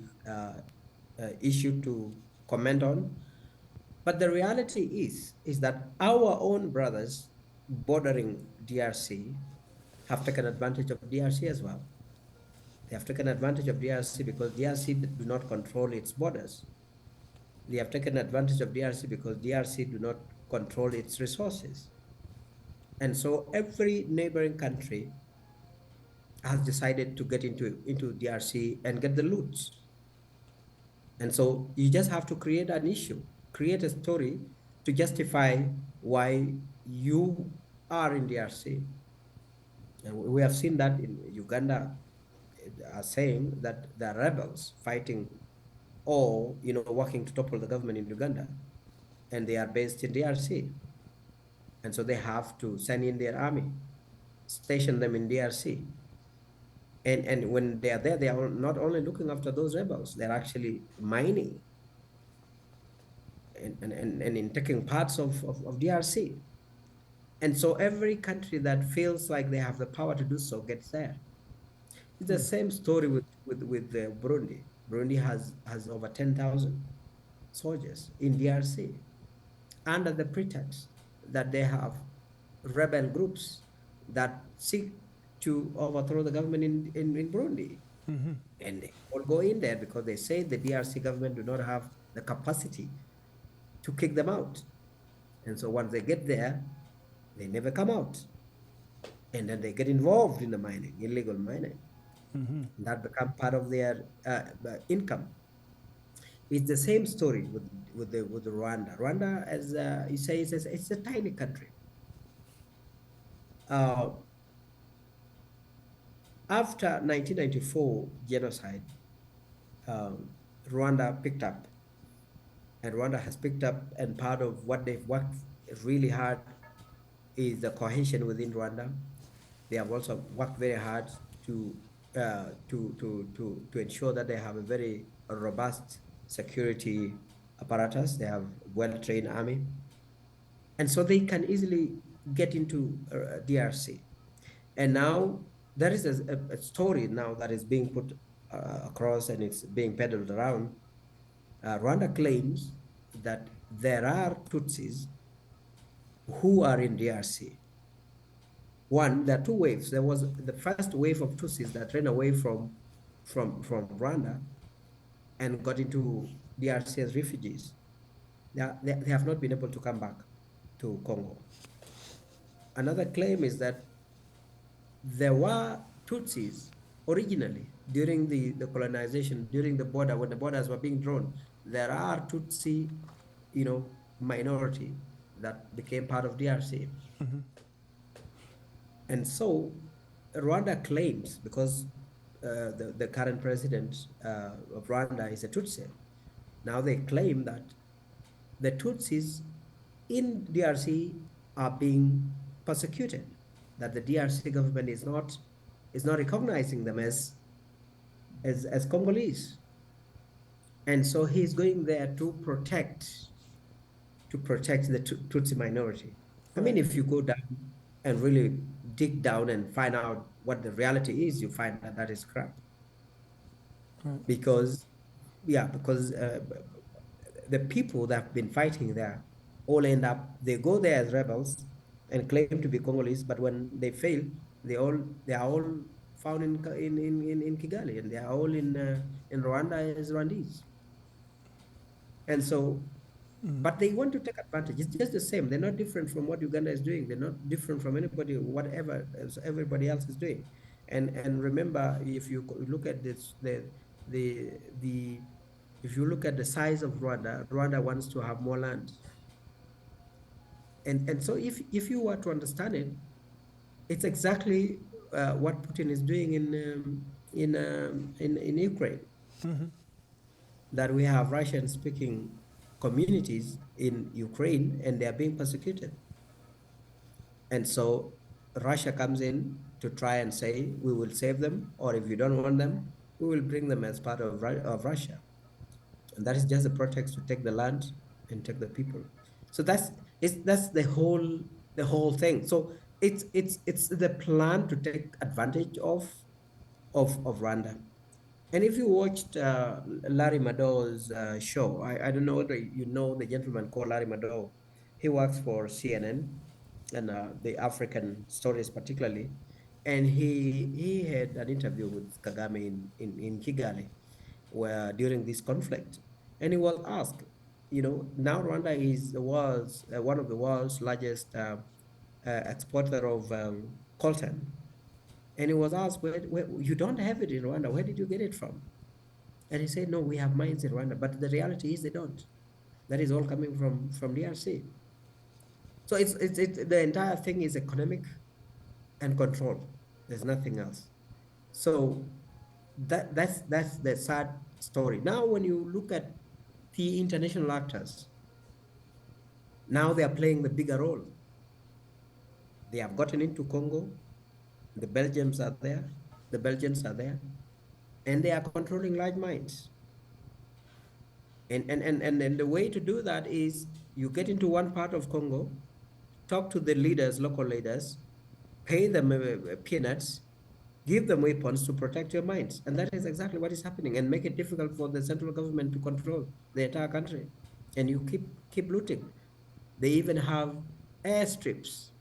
issue to comment on. But the reality is that our own brothers bordering DRC have taken advantage of DRC as well. They have taken advantage of DRC because DRC do not control its borders. They have taken advantage of DRC because DRC do not control its resources. And so every neighboring country has decided to get into DRC and get the loot. And so you just have to create an issue, create a story to justify why you are in DRC. And we have seen that in Uganda are saying that there are rebels fighting or working to topple the government in Uganda, and they are based in DRC. And so they have to send in their army, station them in DRC. And when they are there, they are not only looking after those rebels, they're actually mining and in taking parts of DRC. And so every country that feels like they have the power to do so gets there. It's the same story with Burundi. Burundi has over 10,000 soldiers in DRC under the pretext that they have rebel groups that seek to overthrow the government in Burundi. And they all go in there because they say the DRC government do not have the capacity to kick them out. And so once they get there, they never come out. And then they get involved in the mining, illegal mining. That become part of their income. It's the same story with the Rwanda. Rwanda, as you say, it's a tiny country. After 1994 genocide, Rwanda picked up, and Rwanda has picked up, and part of what they've worked really hard is the cohesion within Rwanda. They have also worked very hard to ensure that they have a very robust security apparatus. They have well-trained army, and so they can easily get into DRC. And now there is a story now that is being put across, and it's being peddled around. Rwanda claims that there are Tutsis who are in DRC. One, there are two waves. There was the first wave of Tutsis that ran away from Rwanda and got into DRC as refugees. They have not been able to come back to Congo. Another claim is that there were Tutsis originally during the colonization, during the border, when the borders were being drawn. There are Tutsi, minority that became part of DRC. And so Rwanda claims, because the current president of Rwanda is a Tutsi, now they claim that the Tutsis in DRC are being persecuted, that the DRC government is not recognizing them as Congolese. And so he's going there to protect the Tutsi minority. I mean, if you go down and really dig down and find out what the reality is, you find that is crap. Right. Because the people that have been fighting there all end up, they go there as rebels and claim to be Congolese, but when they fail, they are all found in Kigali, and they are all in Rwanda as Rwandese. And so, but they want to take advantage. It's just the same. They're not different from what Uganda is doing. They're not different from anybody, whatever everybody else is doing. And remember, if you look at this, if you look at the size of Rwanda wants to have more land. And so if you were to understand it, it's exactly what Putin is doing in Ukraine. That we have Russian-speaking communities in Ukraine, and they are being persecuted. And so Russia comes in to try and say, we will save them, or if you don't want them, we will bring them as part of Russia. And that is just a pretext to take the land and take the people. So that's the whole thing. So it's the plan to take advantage of Rwanda. And if you watched Larry Madowo's show, I don't know whether you know the gentleman called Larry Madowo. He works for CNN and the African stories particularly. And he had an interview with Kagame in Kigali, where during this conflict, and he was asked, now Rwanda is one of the world's largest exporter of coltan. And he was asked, where, you don't have it in Rwanda, where did you get it from? And he said, no, we have mines in Rwanda, but the reality is they don't. That is all coming from DRC. So it's the entire thing is economic and control. There's nothing else. So that's the sad story. Now, when you look at the international actors, now they are playing the bigger role. They have gotten into Congo. The Belgians are there, and they are controlling large mines. And the way to do that is you get into one part of Congo, talk to the leaders, local leaders, pay them peanuts, give them weapons to protect your mines. And that is exactly what is happening, and make it difficult for the central government to control the entire country. And you keep looting. They even have airstrips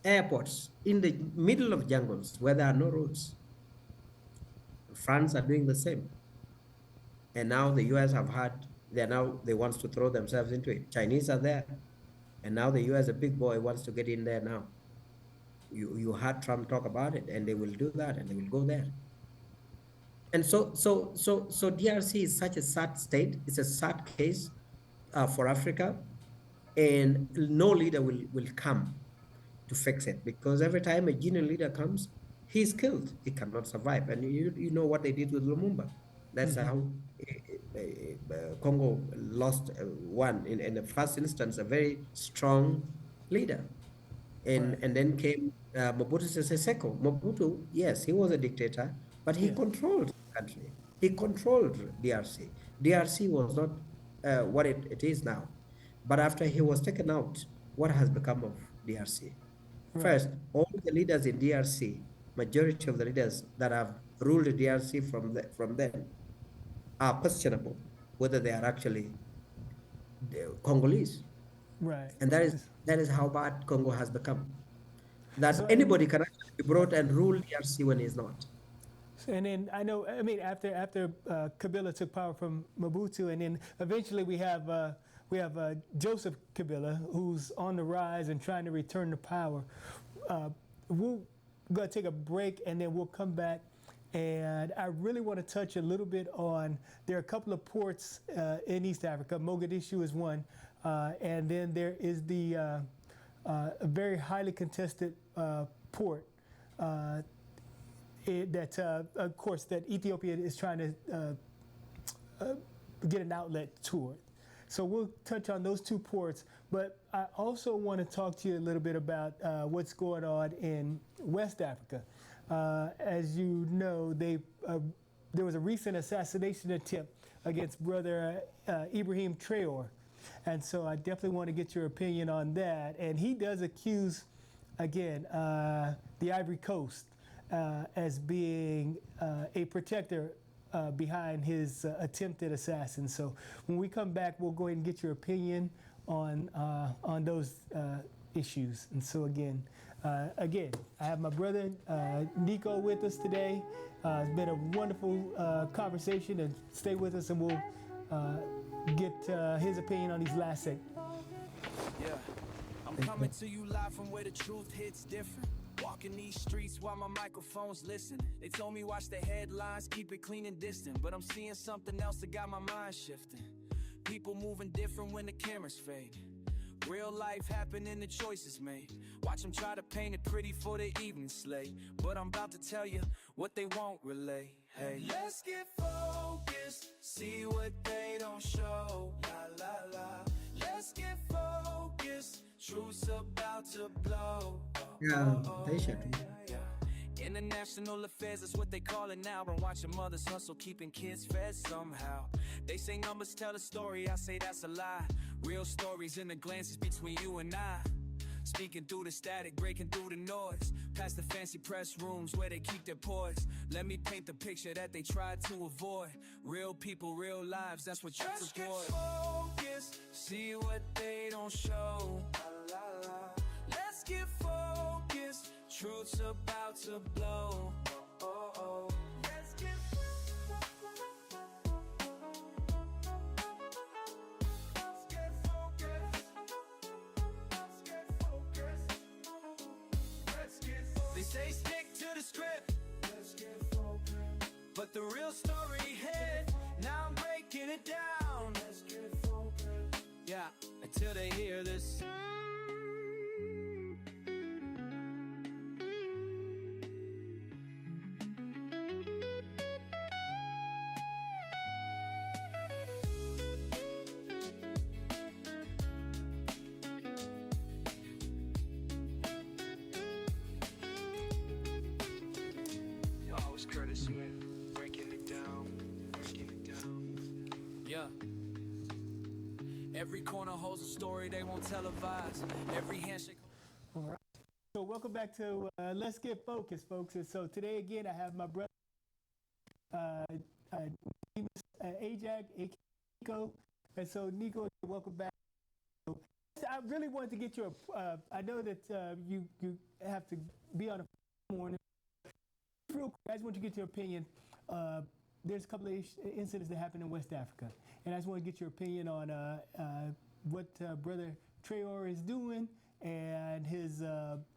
airports in the middle of jungles where there are no roads. France are doing the same. And now the US have had, they want to throw themselves into it. Chinese are there. And now the US, a big boy, wants to get in there now. You heard Trump talk about it, and they will do that, and they will go there. And so DRC is such a sad state. It's a sad case for Africa, and no leader will come to fix it, because every time a genuine leader comes, he's killed. He cannot survive. And you know what they did with Lumumba. That's how Congo lost one in the first instance, a very strong leader. And then came Mobutu Sese Seko. Mobutu, yes, he was a dictator, but he controlled the country. He controlled DRC. DRC was not what it is now. But after he was taken out, what has become of DRC? First, all the leaders in DRC, majority of the leaders that have ruled the DRC from then are questionable whether they are actually Congolese. Right. And that is how bad Congo has become. That anybody can actually be brought and rule DRC when he's not. And then after Kabila took power from Mobutu, and then eventually we have Joseph Kabila, who's on the rise and trying to return to power. We're going to take a break, and then we'll come back. And I really want to touch a little bit on, there are a couple of ports in East Africa. Mogadishu is one. And then there is the a very highly contested port of course, that Ethiopia is trying to get an outlet toward. So we'll touch on those two ports, but I also want to talk to you a little bit about what's going on in West Africa. As you know, there was a recent assassination attempt against brother Ibrahim Traore. And so I definitely want to get your opinion on that. And he does accuse, again, the Ivory Coast as being a protector behind his attempted assassin. So when we come back, we'll go ahead and get your opinion on those issues. And so again, I have my brother Nico with us today. It's been a wonderful conversation, and stay with us, and we'll get his opinion on these last segments. Yeah, I'm coming to you live from where the truth hits different. Walking these streets while my microphone's listening. They told me watch the headlines, keep it clean and distant, but I'm seeing something else that got my mind shifting. People moving different when the cameras fade. Real life happening, the choices made. Watch them try to paint it pretty for the evening slate, but I'm about to tell you what they won't relay. Hey, let's get focused, see what they don't show. La la la. Let's get focused, truth's about to blow. Yeah, they should. International affairs, that's what they call it now. Been watching mothers hustle, keeping kids fed somehow. They say numbers tell a story, I say that's a lie. Real stories in the glances between you and I. Speaking through the static, breaking through the noise. Past the fancy press rooms where they keep their poise. Let me paint the picture that they tried to avoid. Real people, real lives, that's what you avoid. Get focused, see what they don't show. La, la, la. Let's get focused, truth's about to blow. Oh, oh. Let's get They say stick to the script. Let's get focused. But the real story hit. Now I'm breaking it down. Let's get focused. Yeah, until they hear this. Every corner holds a story they won't televise. Every handshake. All right. So welcome back to Let's Get Focused, folks. And so today again, I have my brother Nicodemus Ajac, aka Nico. And so Nico, welcome back. So I really wanted to get your. I know that you have to be on a morning. Real quick, I just want to get your opinion. There's a couple of incidents that happened in West Africa, and I just want to get your opinion on what Brother Traore is doing and his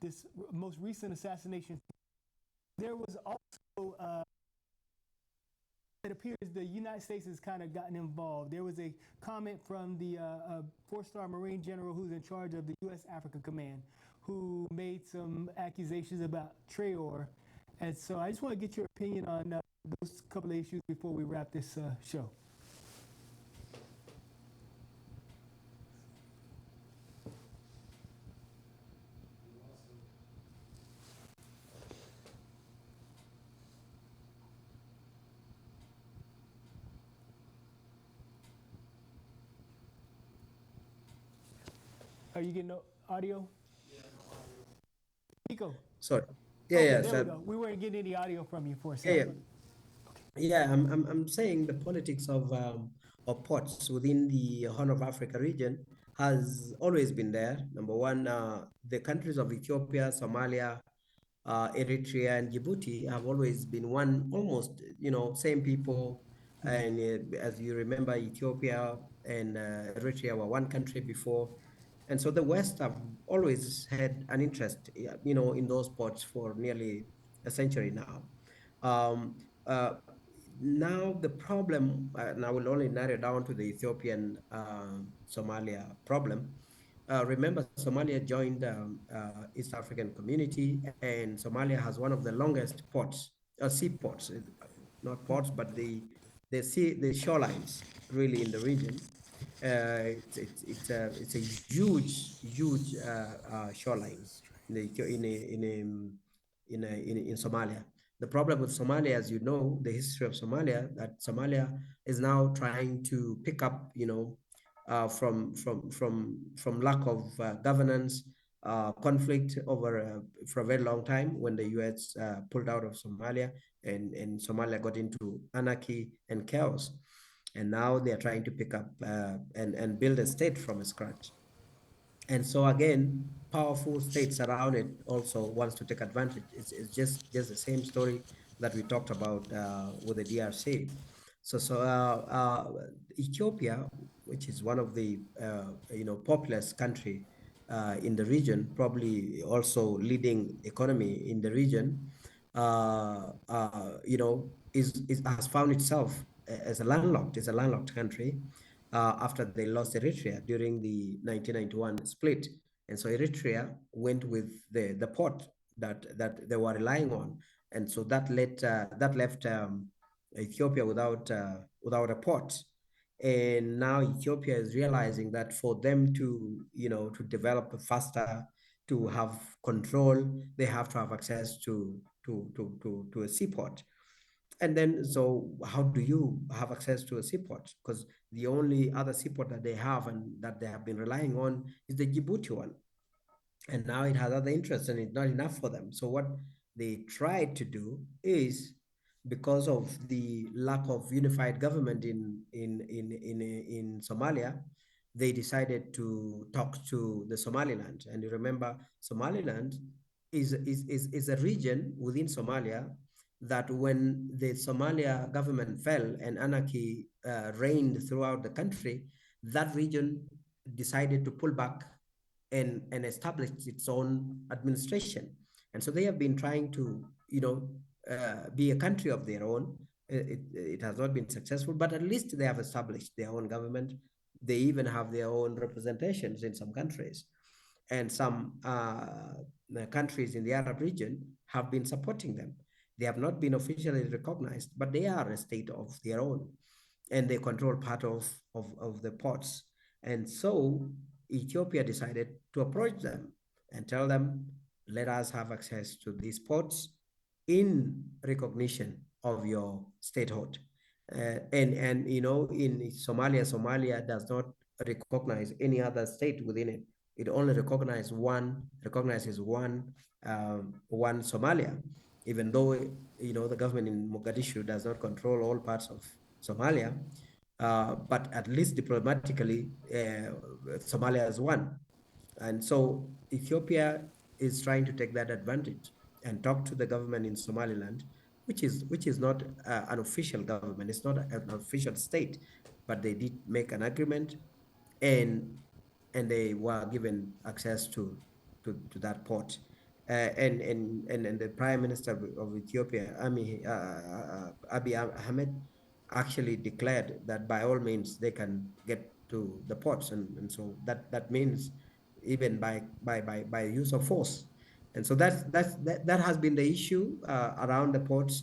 this most recent assassination. There was also. It appears the United States has kind of gotten involved. There was a comment from the four-star Marine general who's in charge of the U.S. Africa Command, who made some accusations about Traore. And so I just want to get your opinion on those couple of issues before we wrap this show. Are you getting no audio? Nico. Sorry. Yeah, okay, there we go. We weren't getting any audio from you for a second. Yeah, I'm saying the politics of ports within the Horn of Africa region has always been there. Number one, the countries of Ethiopia, Somalia, Eritrea, and Djibouti have always been one, almost, same people. And as you remember, Ethiopia and Eritrea were one country before. And so the West have always had an interest, in those ports for nearly a century now. Um, uh, Now the problem, and I will only narrow down to the Ethiopian Somalia problem. Remember, Somalia joined East African Community, and Somalia has one of the longest ports, seaports, not ports, but the shorelines really in the region. It's a huge shoreline in Somalia. The problem with Somalia, as you know, the history of Somalia, that Somalia is now trying to pick up, from lack of governance, conflict over for a very long time when the U.S. Pulled out of Somalia and Somalia got into anarchy and chaos. And now they are trying to pick up and build a state from scratch. And so again, powerful states around it also wants to take advantage. It's just the same story that we talked about with the DRC. Ethiopia, which is one of the populous country in the region, probably also leading economy in the region, has found itself as a landlocked country after they lost Eritrea during the 1991 split. And so Eritrea went with the port that they were relying on. And so that left Ethiopia without a port. And now Ethiopia is realizing that for them to develop faster, to have control, they have to have access to a seaport. And then, so how do you have access to a seaport? Because the only other seaport that they have and that they have been relying on is the Djibouti one. And now it has other interests and it's not enough for them. So what they tried to do is, because of the lack of unified government in Somalia, they decided to talk to the Somaliland. And you remember, Somaliland is a region within Somalia that when the Somalia government fell and anarchy reigned throughout the country, that region decided to pull back and establish its own administration. And so they have been trying to, be a country of their own. It has not been successful, but at least they have established their own government. They even have their own representations in some countries. And some countries in the Arab region have been supporting them. They have not been officially recognized, but they are a state of their own, and they control part of the ports. And so Ethiopia decided to approach them and tell them, let us have access to these ports in recognition of your statehood. And in Somalia does not recognize any other state within it. It only recognizes one Somalia, even though the government in Mogadishu does not control all parts of Somalia, but at least diplomatically, Somalia is one. And so Ethiopia is trying to take that advantage and talk to the government in Somaliland, which is not an official government. It's not an official state, but they did make an agreement, and they were given access to that port. And the Prime Minister of Ethiopia, Abiy Ahmed, actually declared that by all means they can get to the ports, and so that means even by use of force. And so that has been the issue around the ports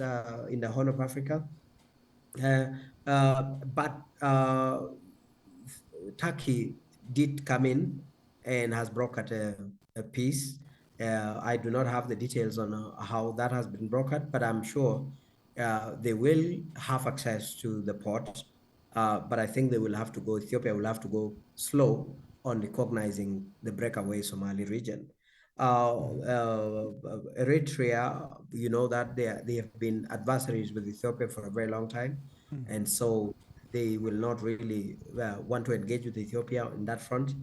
in the Horn of Africa. Uh, but Turkey did come in and has brokered a peace. I do not have the details on how that has been brokered, but I'm sure they will have access to the port. But I think they will have to go, Ethiopia will have to go slow on recognizing the breakaway Somali region. Eritrea, you know that they have been adversaries with Ethiopia for a very long time. And so they will not really want to engage with Ethiopia in that front.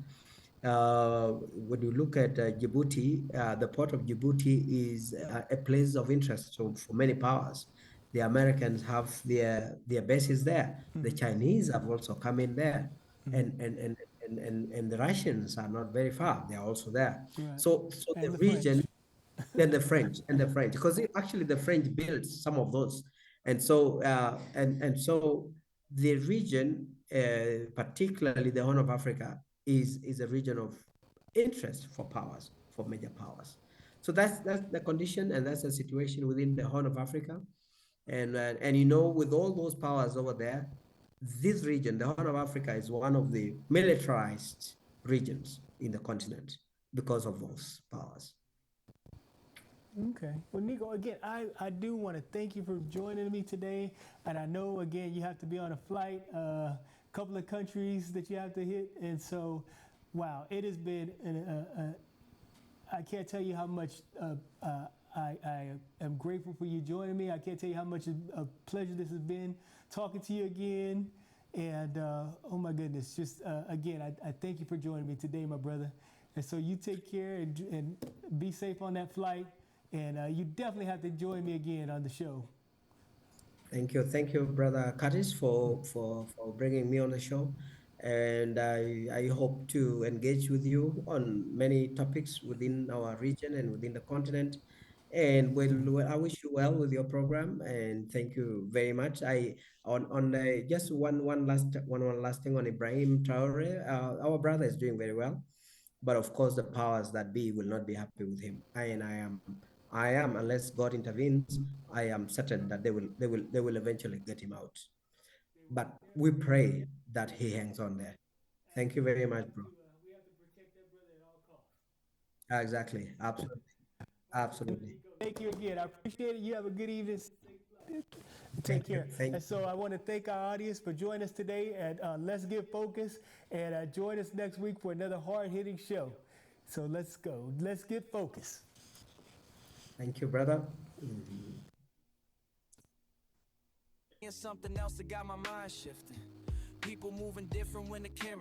When you look at Djibouti, the port of Djibouti is a place of interest for many powers. The Americans have their bases there. The Chinese have also come in there, and the Russians are not very far. They are also there. Right. So And the the French. region, and the French, because actually the French built some of those, and so the region, particularly the Horn of Africa, is a region of interest for powers, for major powers. So that's the condition, and that's the situation within the Horn of Africa, and with all those powers over there, this region, the Horn of Africa, is one of the militarized regions in the continent because of those powers. Okay. Well, Nico, again, I do want to thank you for joining me today. And I know, again, you have to be on a flight, a couple of countries that you have to hit. And so, wow, it has been, I can't tell you how much I am grateful for you joining me. I can't tell you how much a pleasure this has been talking to you again. And oh my goodness, just again, I thank you for joining me today, my brother. And so you take care and be safe on that flight. And you definitely have to join me again on the show. Thank you, Brother Curtis, for bringing me on the show, and I hope to engage with you on many topics within our region and within the continent. And I wish you well with your program, and thank you very much. Just one last thing on Ibrahim Traore. Our brother is doing very well, but of course the powers that be will not be happy with him. I am, unless God intervenes, I am certain that they will eventually get him out. But we pray that he hangs on there. Thank you very much, bro. We have to protect that brother at all costs. Exactly. Absolutely. Absolutely. Thank you again. I appreciate it. You have a good evening. Take Thank you. care. Thank And so I want to thank our audience for joining us today at Let's Get Focused. And join us next week for another hard-hitting show. So let's go. Let's get focused. Thank you, brother. Something else that got my mind shifting. People moving different when the camera